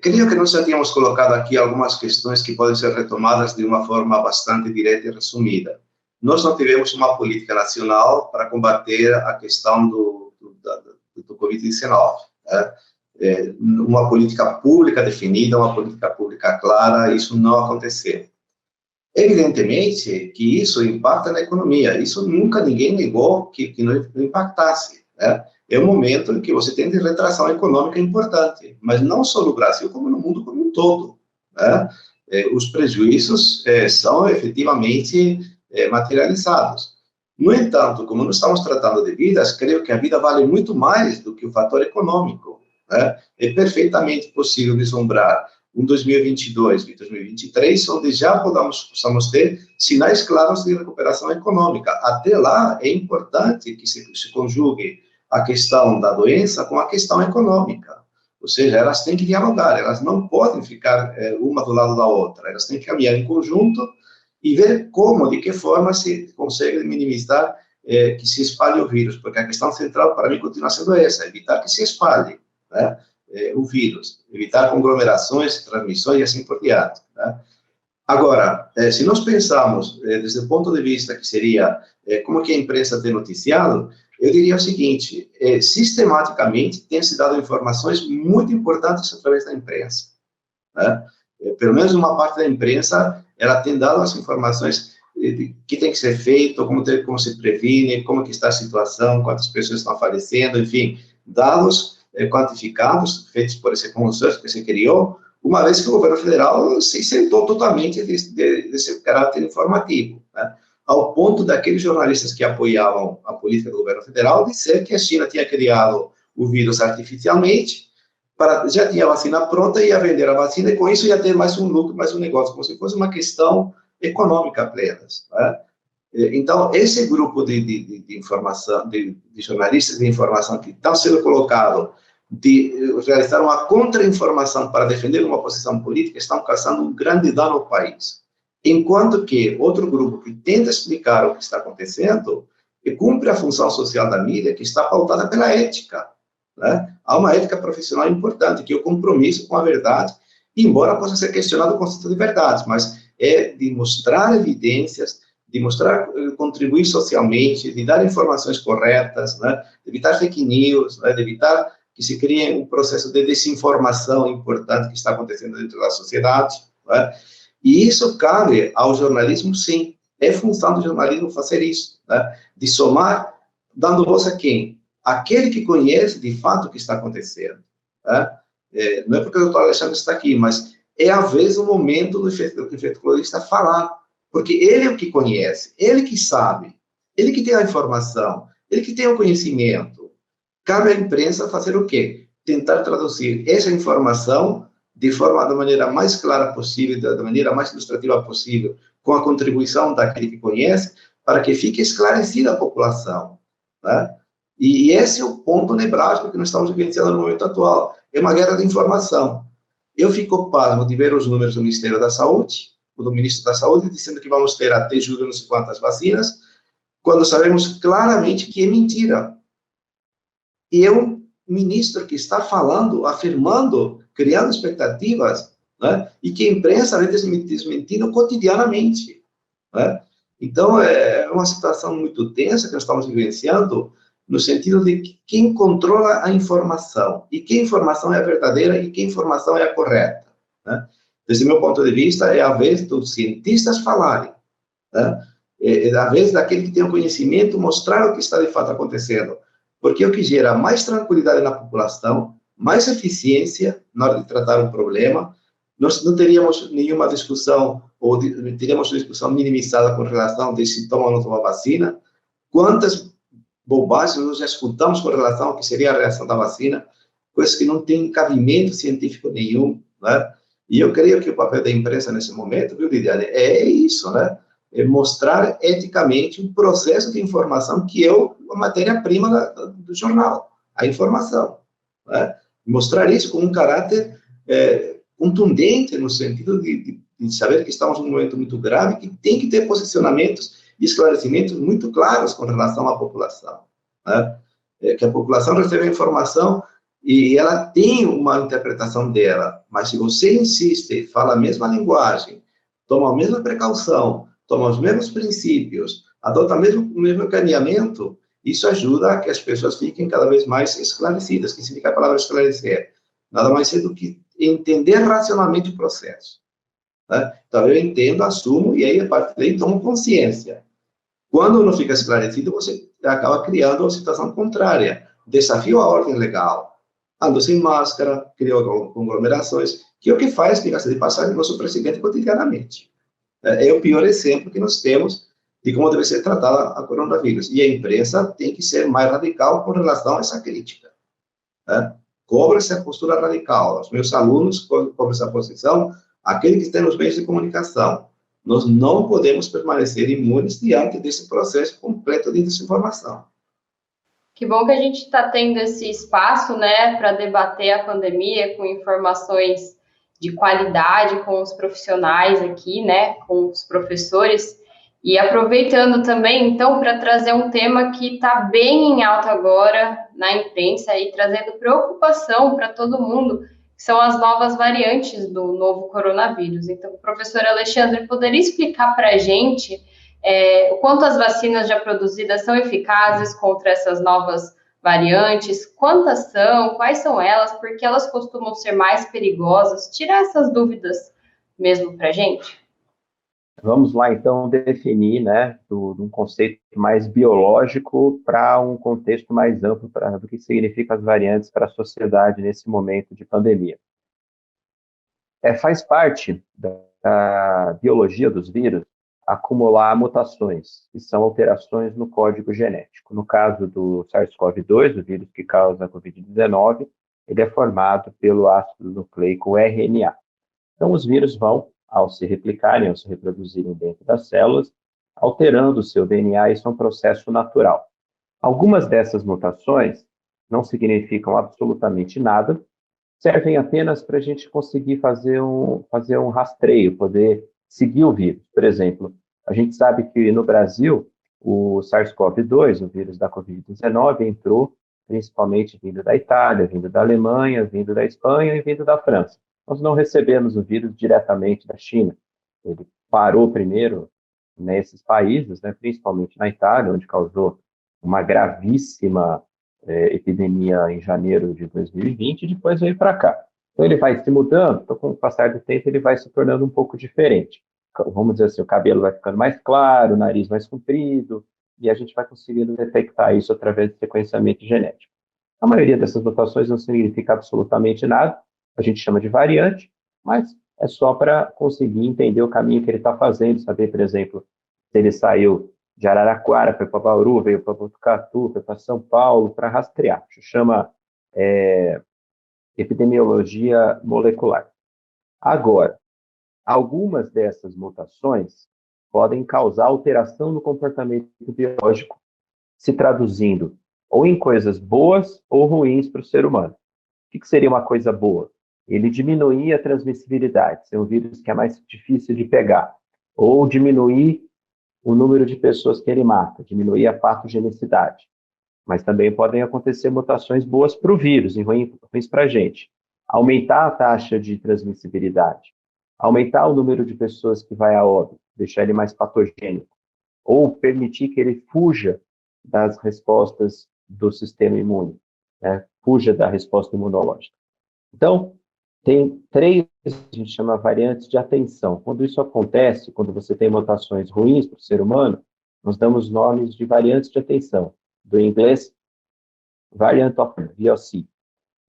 Creio que nós já tínhamos colocado aqui algumas questões que podem ser retomadas de uma forma bastante direta e resumida. Nós não tivemos uma política nacional para combater a questão do Covid-19, né? uma política pública definida, uma política pública clara, isso não aconteceu. Evidentemente que isso impacta na economia, isso nunca ninguém negou que não impactasse, né? É um momento em que você tem retração econômica importante, mas não só no Brasil, como no mundo como um todo, né? Os prejuízos são efetivamente materializados. No entanto, como nós estamos tratando de vidas, creio que a vida vale muito mais do que o fator econômico, né? É perfeitamente possível vislumbrar um 2022 e 2023, onde já possamos ter sinais claros de recuperação econômica. Até lá, é importante que se conjugue a questão da doença com a questão econômica. Ou seja, elas têm que dialogar, elas não podem ficar uma do lado da outra, elas têm que caminhar em conjunto e ver como, de que forma se consegue minimizar que se espalhe o vírus, porque a questão central para mim continua sendo essa, evitar que se espalhe, né, o vírus, evitar conglomerações, transmissões e assim por diante, né? Agora, se nós pensarmos desde o ponto de vista que seria como que a imprensa tem noticiado, eu diria o seguinte: sistematicamente tem se dado informações muito importantes através da imprensa, né? Pelo menos uma parte da imprensa, ela tem dado as informações de que tem que ser feito, como se previne, como que está a situação, quantas pessoas estão falecendo, enfim, dados quantificados, feitos por esse consórcio que se criou, uma vez que o governo federal se isentou totalmente desse caráter informativo, né? Ao ponto daqueles jornalistas que apoiavam a política do governo federal dizer que a China tinha criado o vírus artificialmente, já tinha a vacina pronta, ia vender a vacina, e com isso ia ter mais um lucro, mais um negócio, como se fosse uma questão econômica apenas, né? Então, esse grupo de informação, de jornalistas de informação que estão sendo colocados de realizar uma contra-informação para defender uma posição política, estão causando um grande dano ao país. Enquanto que outro grupo que tenta explicar o que está acontecendo e cumpre a função social da mídia, que está pautada pela ética, né? Há uma ética profissional importante, que é o compromisso com a verdade, embora possa ser questionado o conceito de verdade, mas é de mostrar evidências, de mostrar, contribuir socialmente, de dar informações corretas, né? De evitar fake news, né? De evitar que se crie um processo de desinformação importante que está acontecendo dentro da sociedade, né? E isso cabe ao jornalismo, sim. É função do jornalismo fazer isso, né? De somar, dando voz a quem? Aquele que conhece, de fato, o que está acontecendo, né? Não é porque o doutor Alexandre está aqui, mas é, às vezes, o momento do infectologista falar, porque ele é o que conhece, ele que sabe, ele que tem a informação, ele que tem o conhecimento. Cabe à imprensa fazer o quê? Tentar traduzir essa informação da maneira mais clara possível, da maneira mais ilustrativa possível, com a contribuição daquele que conhece, para que fique esclarecida a população, né? E esse é o ponto nevrálgico que nós estamos vivenciando no momento atual. É uma guerra de informação. Eu fico pasmo de ver os números do Ministério da Saúde, do Ministro da Saúde, dizendo que vamos ter até julho não sei quantas vacinas, quando sabemos claramente que é mentira. E é um ministro que está falando, afirmando, criando expectativas, né? E que a imprensa vem desmentindo cotidianamente, né? Então, é uma situação muito tensa que nós estamos vivenciando, no sentido de que quem controla a informação, e que informação é a verdadeira e que informação é a correta, né? Desde o meu ponto de vista, é a vez dos cientistas falarem, né? É a vez daquele que tem o conhecimento mostrar o que está de fato acontecendo, porque é o que gera mais tranquilidade na população, mais eficiência na hora de tratar um problema. Nós não teríamos nenhuma discussão, ou teríamos uma discussão minimizada com relação a se toma ou não toma vacina. Quantas bobagens nós já escutamos com relação ao que seria a reação da vacina, coisas que não têm cabimento científico nenhum, né? E eu creio que o papel da imprensa nesse momento, viu, Lidiane, é isso, né? É mostrar eticamente um processo de informação que é a matéria-prima do jornal, a informação, né? Mostrar isso com um caráter contundente, no sentido de saber que estamos num momento muito grave, que tem que ter posicionamentos e esclarecimentos muito claros com relação à população, né? Que a população recebe a informação e ela tem uma interpretação dela, mas se você insiste, fala a mesma linguagem, toma a mesma precaução, toma os mesmos princípios, adota o mesmo caminhamento, isso ajuda a que as pessoas fiquem cada vez mais esclarecidas. O que significa a palavra esclarecer? nada mais é do que entender racionalmente o processo. Né? Então, eu entendo, assumo, e aí, a partir daí, tomo consciência. Quando não fica esclarecido, você acaba criando uma situação contrária. Desafio a ordem legal. Ando sem máscara, criou conglomerações, que é o que faz, diga-se de passagem, nosso presidente cotidianamente. É o pior exemplo que nós temos de como deve ser tratada a coronavírus. E a imprensa tem que ser mais radical com relação a essa crítica. Né? Cobra-se a postura radical. Os meus alunos cobram essa posição, aquele que está nos meios de comunicação. Nós não podemos permanecer imunes diante desse processo completo de desinformação. Que bom que a gente está tendo esse espaço, né, para debater a pandemia com informações de qualidade com os profissionais aqui, né, com os professores. E aproveitando também, então, para trazer um tema que está bem em alta agora na imprensa e trazendo preocupação para todo mundo, que são as novas variantes do novo coronavírus. Então, o professor Alexandre poderia explicar para a gente o quanto as vacinas já produzidas são eficazes contra essas novas variantes, quantas são, quais são elas, porque elas costumam ser mais perigosas? Tirar essas dúvidas mesmo para a gente. Vamos lá, então, definir, né, de um conceito mais biológico para um contexto mais amplo do que significa as variantes para a sociedade nesse momento de pandemia. Faz parte da biologia dos vírus acumular mutações, que são alterações no código genético. No caso do SARS-CoV-2, o vírus que causa a Covid-19, ele é formado pelo ácido nucleico RNA. Então, os vírus vão, ao se replicarem, ao se reproduzirem dentro das células, alterando o seu DNA, isso é um processo natural. Algumas dessas mutações não significam absolutamente nada, servem apenas para a gente conseguir fazer um rastreio, poder seguir o vírus. Por exemplo, a gente sabe que no Brasil, o SARS-CoV-2, o vírus da Covid-19, entrou principalmente vindo da Itália, vindo da Alemanha, vindo da Espanha e vindo da França. Nós não recebemos o vírus diretamente da China. Ele parou primeiro nesses países, né, principalmente na Itália, onde causou uma gravíssima epidemia em janeiro de 2020, e depois veio para cá. Então, ele vai se mudando, então, com o passar do tempo, ele vai se tornando um pouco diferente. Vamos dizer assim, o cabelo vai ficando mais claro, o nariz mais comprido, e a gente vai conseguindo detectar isso através de sequenciamento genético. A maioria dessas mutações não significa absolutamente nada, a gente chama de variante, mas é só para conseguir entender o caminho que ele está fazendo, saber, por exemplo, se ele saiu de Araraquara, foi para Bauru, veio para Botucatu, foi para São Paulo, para rastrear. Isso chama epidemiologia molecular. Agora, algumas dessas mutações podem causar alteração no comportamento biológico, se traduzindo ou em coisas boas ou ruins para o ser humano. O que seria uma coisa boa? Ele diminuir a transmissibilidade, ser um vírus que é mais difícil de pegar, ou diminuir o número de pessoas que ele mata, diminuir a patogenicidade. Mas também podem acontecer mutações boas para o vírus e ruins para a gente. Aumentar a taxa de transmissibilidade, aumentar o número de pessoas que vai a óbito, deixar ele mais patogênico, ou permitir que ele fuja das respostas do sistema imune, né? Fuja da resposta imunológica. Então, tem 3, a gente chama variantes de atenção. Quando isso acontece, quando você tem mutações ruins para o ser humano, nós damos nomes de variantes de atenção. Do inglês, variant of VOC.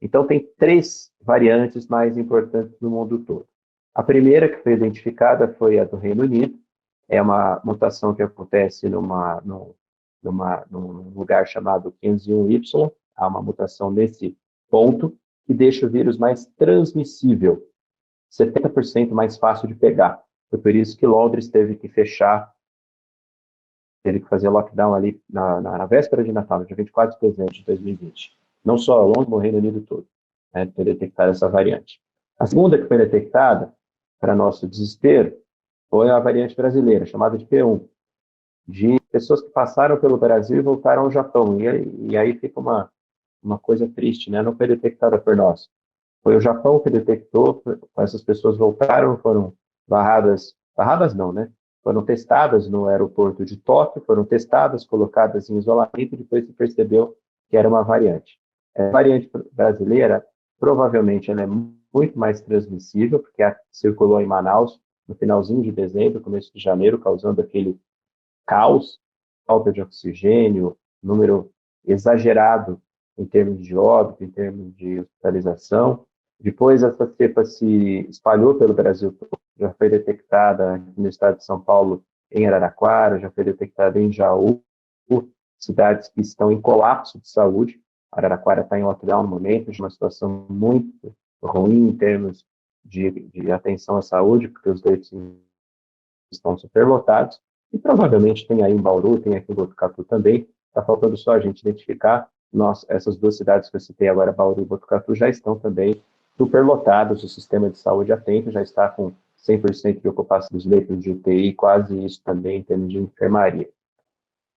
Então, tem 3 variantes mais importantes no mundo todo. A primeira que foi identificada foi a do Reino Unido. É uma mutação que acontece num lugar chamado 501Y. Há uma mutação nesse ponto que deixa o vírus mais transmissível, 70% mais fácil de pegar. Foi por isso que Londres teve que fechar, teve que fazer lockdown ali na véspera de Natal, no dia 24 de dezembro de 2020. Não só Londres, mas o Reino Unido todo, né, para detectar essa variante. A segunda que foi detectada, para nosso desespero, foi a variante brasileira, chamada de P1, de pessoas que passaram pelo Brasil e voltaram ao Japão. E aí fica uma coisa triste, né? Não foi detectada por nós. Foi o Japão que detectou, essas pessoas voltaram, foram barradas não, né? Foram testadas no aeroporto de Tóquio, foram testadas, colocadas em isolamento, e depois se percebeu que era uma variante. A variante brasileira, provavelmente ela é muito mais transmissível, porque circulou em Manaus no finalzinho de dezembro, começo de janeiro, causando aquele caos, falta de oxigênio, número exagerado em termos de óbito, em termos de hospitalização. Depois, essa cepa se espalhou pelo Brasil todo, já foi detectada no estado de São Paulo, em Araraquara, já foi detectada em Jaú, cidades que estão em colapso de saúde. Araraquara está em lockdown no momento, de uma situação muito ruim em termos de atenção à saúde, porque os leitos estão superlotados. E provavelmente tem aí em Bauru, tem aqui em Botucatu também. Está faltando só a gente identificar. Essas duas cidades que eu citei agora, Bauru e Botucatu, já estão também superlotadas. O sistema de saúde atento já está com 100% de ocupação dos leitos de UTI, quase isso também em termos de enfermaria.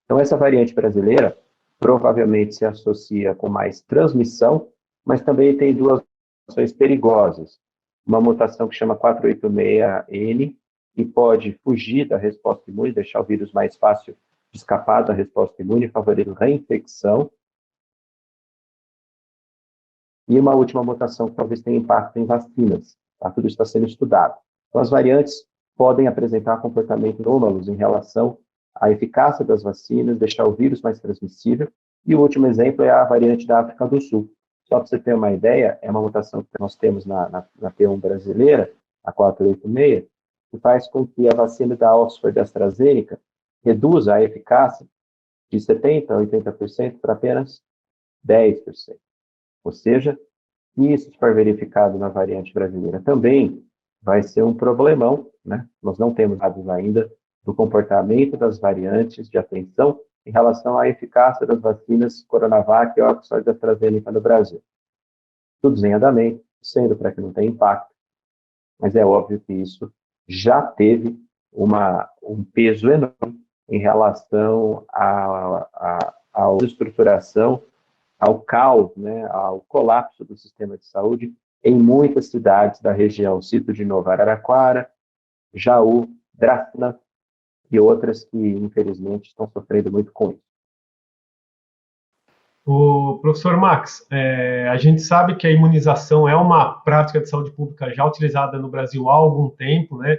Então, essa variante brasileira provavelmente se associa com mais transmissão, mas também tem duas mutações perigosas. Uma mutação que chama 486N, que pode fugir da resposta imune, deixar o vírus mais fácil de escapar da resposta imune, favorecendo reinfecção. E uma última mutação que talvez tenha impacto em vacinas. Tá? Tudo isso está sendo estudado. Então, as variantes podem apresentar comportamentos anômalos em relação à eficácia das vacinas, deixar o vírus mais transmissível. E o último exemplo é a variante da África do Sul. Só para você ter uma ideia, é uma mutação que nós temos na P1 brasileira, a 486, que faz com que a vacina da Oxford AstraZeneca reduza a eficácia de 70% a 80% para apenas 10%. Ou seja, se isso for verificado na variante brasileira também, vai ser um problemão, né? Nós não temos dados ainda do comportamento das variantes de atenção em relação à eficácia das vacinas Coronavac e Oxford AstraZeneca no Brasil. Tudo em andamento, sendo para que não tenha impacto, mas é óbvio que isso já teve um peso enorme em relação à estruturação, ao caos, né, ao colapso do sistema de saúde em muitas cidades da região. Cito de novo Araraquara, Jaú, Dracena e outras que, infelizmente, estão sofrendo muito com isso. O professor Max, a gente sabe que a imunização é uma prática de saúde pública já utilizada no Brasil há algum tempo, né,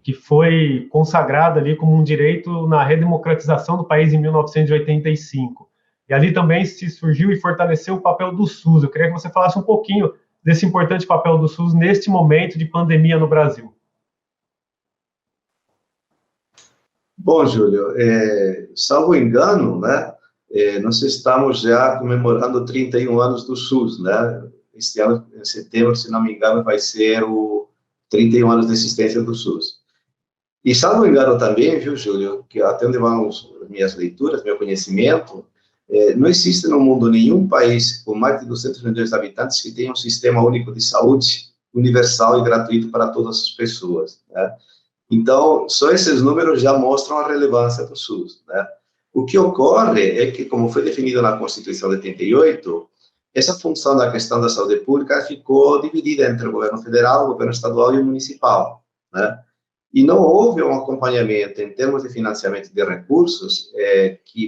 que foi consagrada ali como um direito na redemocratização do país em 1985. E ali também se surgiu e fortaleceu o papel do SUS. Eu queria que você falasse um pouquinho desse importante papel do SUS neste momento de pandemia no Brasil. Bom, Júlio, salvo engano, né, nós estamos já comemorando 31 anos do SUS, né? Este ano, em setembro, se não me engano, vai ser o 31 anos de existência do SUS. E salvo engano também, viu, Júlio, que até onde vão as minhas leituras, meu conhecimento, não existe no mundo nenhum país com mais de 200 milhões de habitantes que tenha um sistema único de saúde universal e gratuito para todas as pessoas, né? Então, só esses números já mostram a relevância do SUS, né? O que ocorre é que, como foi definido na Constituição de 88, essa função da questão da saúde pública ficou dividida entre o governo federal, o governo estadual e o municipal, né? E não houve um acompanhamento em termos de financiamento de recursos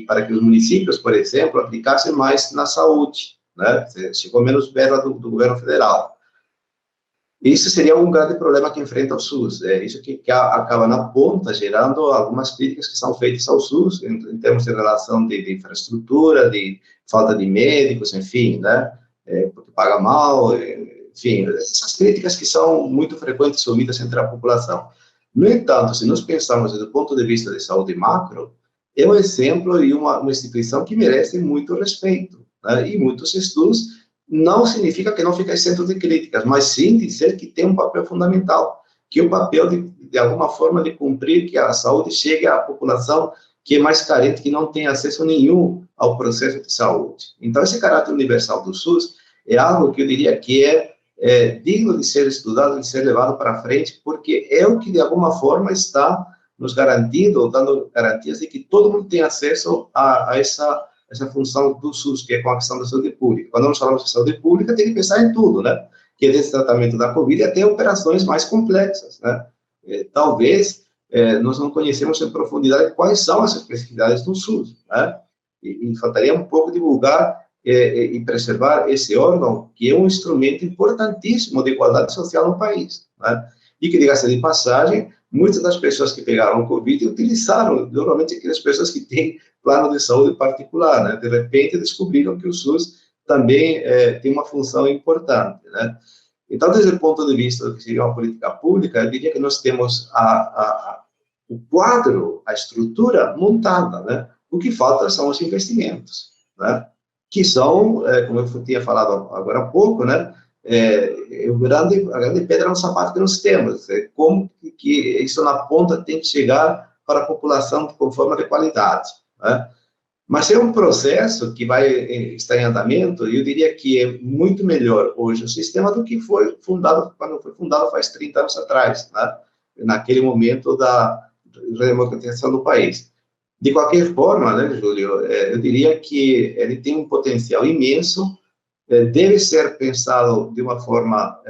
para que os municípios, por exemplo, aplicassem mais na saúde, né? Chegou menos verba do governo federal. Isso seria um grande problema que enfrenta o SUS. É isso que acaba na ponta gerando algumas críticas que são feitas ao SUS em termos de relação de infraestrutura, de falta de médicos, enfim, né? Porque paga mal, enfim, essas críticas que são muito frequentes ouvidas entre a população. No entanto, se nós pensarmos do ponto de vista de saúde macro, é um exemplo e uma instituição que merece muito respeito, né? E muitos estudos não significa que não fica isento de críticas, mas sim dizer que tem um papel fundamental, que é o papel de alguma forma de cumprir que a saúde chegue à população que é mais carente, que não tem acesso nenhum ao processo de saúde. Então, esse caráter universal do SUS é algo que eu diria que é digno de ser estudado, de ser levado para frente, porque é o que, de alguma forma, está nos garantindo, ou dando garantias de que todo mundo tem acesso a essa função do SUS, que é com a questão da saúde pública. Quando nós falamos de saúde pública, tem que pensar em tudo, né? Que é desde o tratamento da Covid até operações mais complexas, né? Talvez nós não conhecemos em profundidade quais são as especificidades do SUS, né? E faltaria um pouco divulgar e preservar esse órgão, que é um instrumento importantíssimo de igualdade social no país, né? E que, diga-se de passagem, muitas das pessoas que pegaram o Covid utilizaram, normalmente, aquelas pessoas que têm plano de saúde particular, né? De repente, descobriram que o SUS também tem uma função importante, né? Então, desde o ponto de vista do que seria uma política pública, eu diria que nós temos o quadro, a estrutura montada, né? O que falta são os investimentos, né? Que são, como eu tinha falado agora há pouco, né? A grande pedra no sapato que nós temos, como que isso na ponta tem que chegar para a população com forma de qualidade, né? Mas é um processo que está em andamento, e eu diria que é muito melhor hoje o sistema do que foi fundado, quando foi fundado faz 30 anos atrás, né? Naquele momento da redemocratização do país. De qualquer forma, né, Júlio, eu diria que ele tem um potencial imenso, deve ser pensado de uma forma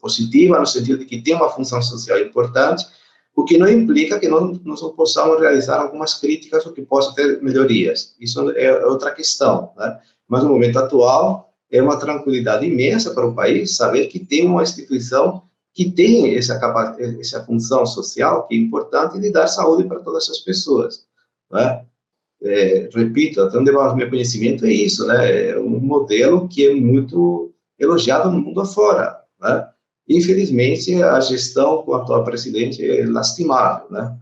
positiva, no sentido de que tem uma função social importante, o que não implica que nós não possamos realizar algumas críticas ou que possa ter melhorias. Isso é outra questão, né? Mas no momento atual, é uma tranquilidade imensa para o país saber que tem uma instituição que tem essa função social, que é importante, de dar saúde para todas as pessoas, né? Repito, até onde vai o meu conhecimento, é isso, né? É um modelo que é muito elogiado no mundo afora, né? Infelizmente, a gestão com o atual presidente é lastimável, né?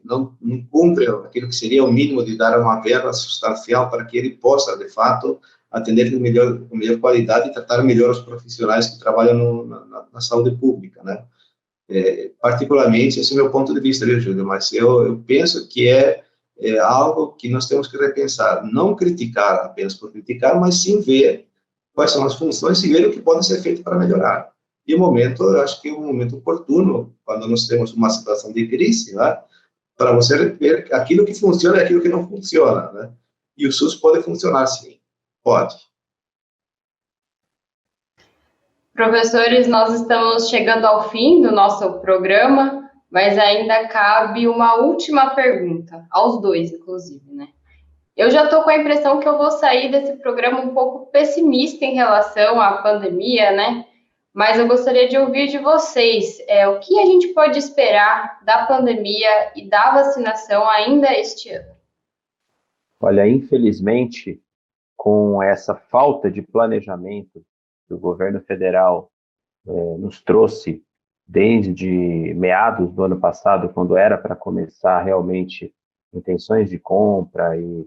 Não cumpre aquilo que seria o mínimo de dar uma verba substancial para que ele possa, de fato, atender com melhor qualidade e tratar melhor os profissionais que trabalham na saúde pública, né? Particularmente, esse é o meu ponto de vista, viu, Júlio? Mas eu penso que é algo que nós temos que repensar, não criticar apenas por criticar, mas sim ver quais são as funções e ver o que pode ser feito para melhorar. E o momento, eu acho que é um momento oportuno, quando nós temos uma situação de crise, né, para você ver aquilo que funciona e aquilo que não funciona, né? E o SUS pode funcionar, sim, pode. Professores, nós estamos chegando ao fim do nosso programa, mas ainda cabe uma última pergunta, aos dois, inclusive, né? Eu já estou com a impressão que eu vou sair desse programa um pouco pessimista em relação à pandemia, né? Mas eu gostaria de ouvir de vocês, o que a gente pode esperar da pandemia e da vacinação ainda este ano? Olha, infelizmente, com essa falta de planejamento que o governo federal nos trouxe desde meados do ano passado, quando era para começar realmente intenções de compra e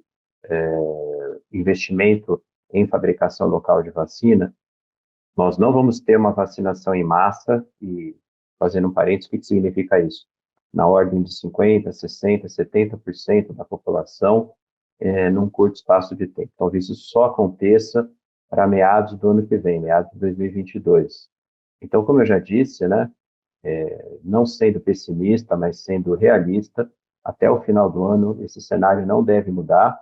investimento em fabricação local de vacina, nós não vamos ter uma vacinação em massa. E, fazendo um parênteses, o que significa isso? Na ordem de 50%, 60%, 70% da população num curto espaço de tempo. Talvez isso só aconteça para meados do ano que vem, meados de 2022. Então, como eu já disse, né, não sendo pessimista, mas sendo realista, até o final do ano esse cenário não deve mudar.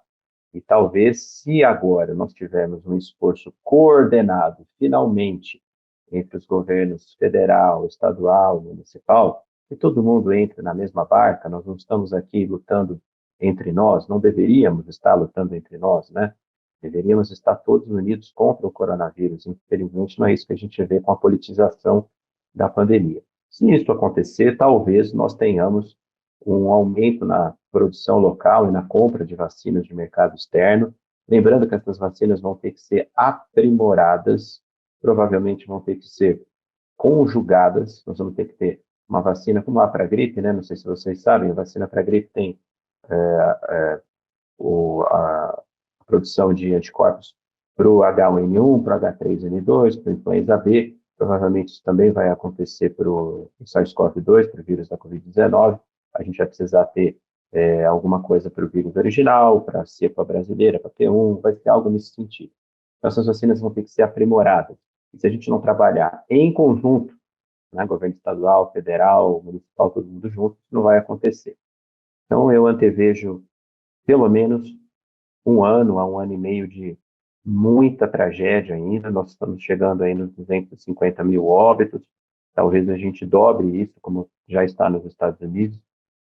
E talvez, se agora nós tivermos um esforço coordenado, finalmente, entre os governos federal, estadual, municipal, que todo mundo entre na mesma barca, nós não estamos aqui lutando entre nós, não deveríamos estar lutando entre nós, né? Deveríamos estar todos unidos contra o coronavírus. Infelizmente, não é isso que a gente vê com a politização da pandemia. Se isso acontecer, talvez nós tenhamos um aumento na produção local e na compra de vacinas de mercado externo. Lembrando que essas vacinas vão ter que ser aprimoradas, provavelmente vão ter que ser conjugadas. Nós vamos ter que ter uma vacina como a para a gripe, né? Não sei se vocês sabem, a vacina para a gripe tem a produção de anticorpos para o H1N1, para o H3N2, para a influenza B. Provavelmente isso também vai acontecer para o SARS-CoV-2, para o vírus da Covid-19. A gente vai precisar ter alguma coisa para o vírus original, para a cepa brasileira, para a P1, vai ter algo nesse sentido. Então, essas vacinas vão ter que ser aprimoradas. E se a gente não trabalhar em conjunto, né, governo estadual, federal, municipal, todo mundo junto, isso não vai acontecer. Então, eu antevejo pelo menos um ano a um ano e meio de muita tragédia ainda. Nós estamos chegando aí nos 250 mil óbitos. Talvez a gente dobre isso, como já está nos Estados Unidos,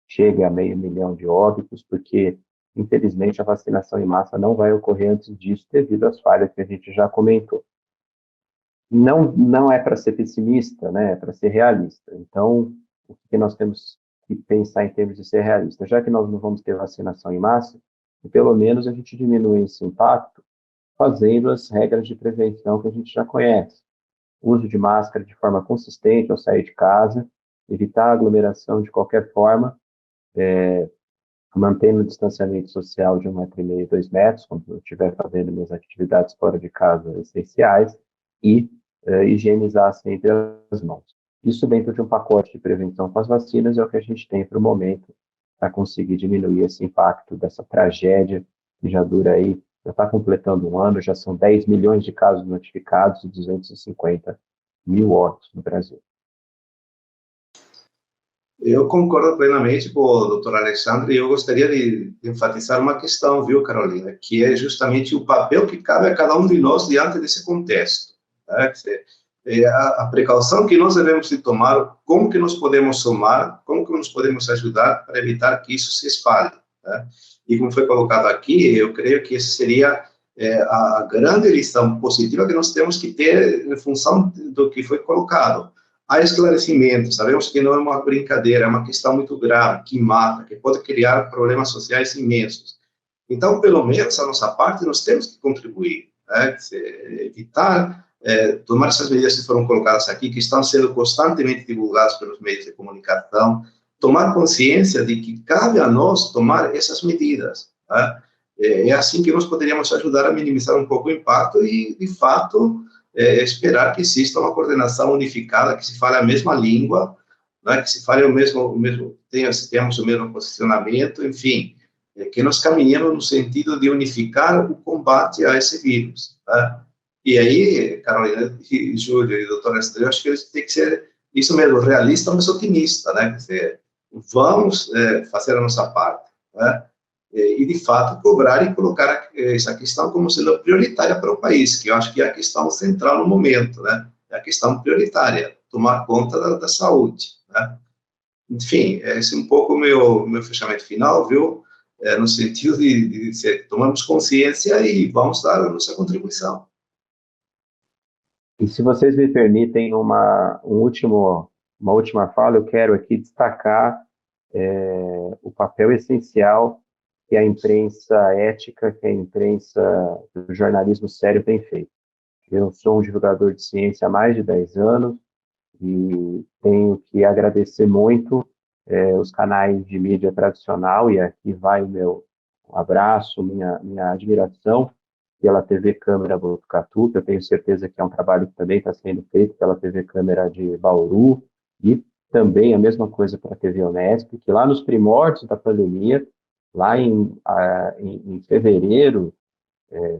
chegue a 500 mil de óbitos, porque infelizmente, a vacinação em massa não vai ocorrer antes disso, devido às falhas que a gente já comentou. Não é para ser pessimista, né? É para ser realista. Então, o que nós temos que pensar em termos de ser realista? Já que nós não vamos ter vacinação em massa, pelo menos a gente diminui esse impacto fazendo as regras de prevenção que a gente já conhece. Uso de máscara de forma consistente ao sair de casa, evitar aglomeração de qualquer forma, mantendo o distanciamento social de 1,5 m, 2 metros, quando eu estiver fazendo minhas atividades fora de casa essenciais, e higienizar sempre as mãos. Isso dentro de um pacote de prevenção com as vacinas é o que a gente tem para o momento, para conseguir diminuir esse impacto dessa tragédia que já dura aí, já está completando um ano, já são 10 milhões de casos notificados e 250 mil óbitos no Brasil. Eu concordo plenamente com o doutor Alexandre, e eu gostaria de enfatizar uma questão, viu, Carolina, que é justamente o papel que cabe a cada um de nós diante desse contexto. Né? A precaução que nós devemos de tomar, como que nós podemos somar, como que nós podemos ajudar para evitar que isso se espalhe. Né? E como foi colocado aqui, eu creio que essa seria a grande lição positiva que nós temos que ter em função do que foi colocado. Há esclarecimento, sabemos que não é uma brincadeira, é uma questão muito grave, que mata, que pode criar problemas sociais imensos. Então, pelo menos, a nossa parte, nós temos que contribuir, né? Evitar, tomar essas medidas que foram colocadas aqui, que estão sendo constantemente divulgadas pelos meios de comunicação, tomar consciência de que cabe a nós tomar essas medidas. Né? É assim que nós poderíamos ajudar a minimizar um pouco o impacto e, de fato, esperar que exista uma coordenação unificada, que se fale a mesma língua, né, que se fale tenhamos o mesmo posicionamento, enfim, que nós caminhemos no sentido de unificar o combate a esse vírus. Né? E aí, Carolina e Júlio e doutora Estrela, eu acho que eles têm que ser isso mesmo, realista, mas otimista, né? Quer dizer, vamos fazer a nossa parte, né? E, de fato, cobrar e colocar essa questão como sendo prioritária para o país, que eu acho que é a questão central no momento, né? É a questão prioritária, tomar conta da saúde, né? Enfim, esse é um pouco o meu fechamento final, viu? No sentido de tomarmos consciência e vamos dar a nossa contribuição. E se vocês me permitem uma última fala, eu quero aqui destacar o papel essencial que a imprensa ética, que a imprensa do jornalismo sério tem feito. Eu sou um divulgador de ciência há mais de 10 anos e tenho que agradecer muito os canais de mídia tradicional, e aqui vai o meu abraço, minha admiração pela TV Câmara Botucatu, que eu tenho certeza que é um trabalho que também está sendo feito pela TV Câmara de Bauru, e também a mesma coisa para a TV Unesp, que lá nos primórdios da pandemia, lá em fevereiro,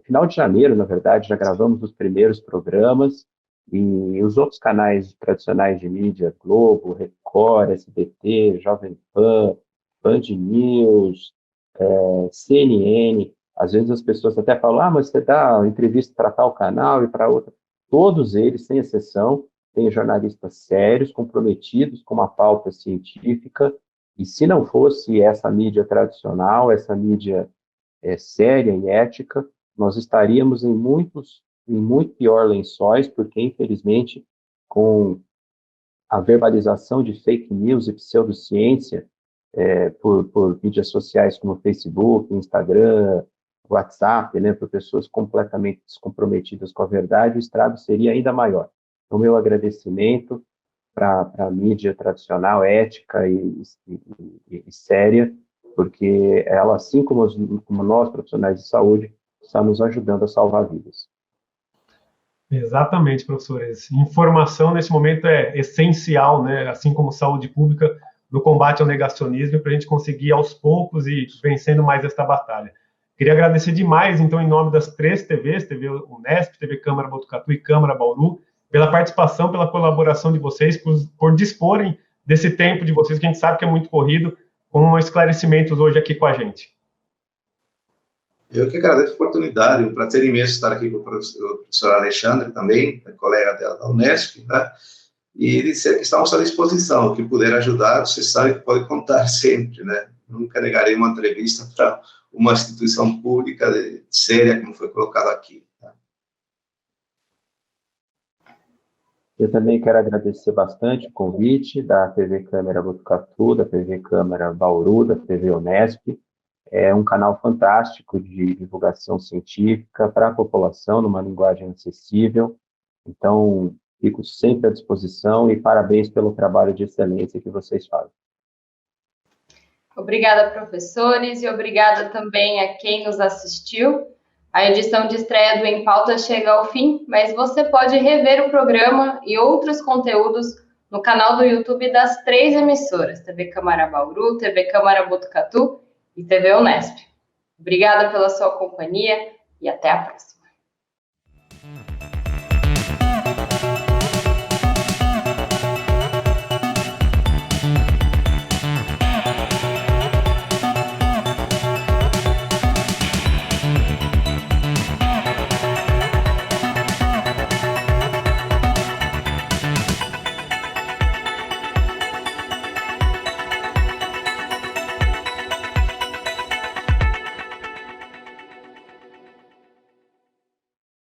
final de janeiro, na verdade, já gravamos os primeiros programas, e os outros canais tradicionais de mídia, Globo, Record, SBT, Jovem Pan, Band News, CNN, às vezes as pessoas até falam, mas você dá entrevista para tal canal e para outro. Todos eles, sem exceção, têm jornalistas sérios, comprometidos com uma pauta científica, e se não fosse essa mídia tradicional, essa mídia séria e ética, nós estaríamos em muito pior lençóis, porque, infelizmente, com a verbalização de fake news e pseudociência por mídias sociais como Facebook, Instagram, WhatsApp, né, por pessoas completamente descomprometidas com a verdade, o estrago seria ainda maior. Então, meu agradecimento para a mídia tradicional, ética e séria, porque ela, assim como nós, profissionais de saúde, está nos ajudando a salvar vidas. Exatamente, professores. Informação, nesse momento, é essencial, né? Assim como saúde pública, no combate ao negacionismo, para a gente conseguir, aos poucos, ir vencendo mais esta batalha. Queria agradecer demais, então, em nome das 3 TVs, TV Unesp, TV Câmara Botucatu e Câmara Bauru, pela participação, pela colaboração de vocês, por disporem desse tempo de vocês, que a gente sabe que é muito corrido, com esclarecimentos hoje aqui com a gente. Eu que agradeço a oportunidade, um prazer imenso estar aqui com o professor Alexandre também, colega da Unesp, né? E dizer que estamos à disposição, o que puder ajudar, você sabe que pode contar sempre, né? Nunca negarei uma entrevista para uma instituição pública séria, como foi colocado aqui. Tá? Eu também quero agradecer bastante o convite da TV Câmara Botucatu, da TV Câmara Bauru, da TV Unesp. É um canal fantástico de divulgação científica para a população, numa linguagem acessível. Então, fico sempre à disposição e parabéns pelo trabalho de excelência que vocês fazem. Obrigada, professores, e obrigada também a quem nos assistiu. A edição de estreia do Em Pauta chega ao fim, mas você pode rever o programa e outros conteúdos no canal do YouTube das 3 emissoras, TV Câmara Bauru, TV Câmara Botucatu e TV Unesp. Obrigada pela sua companhia e até a próxima.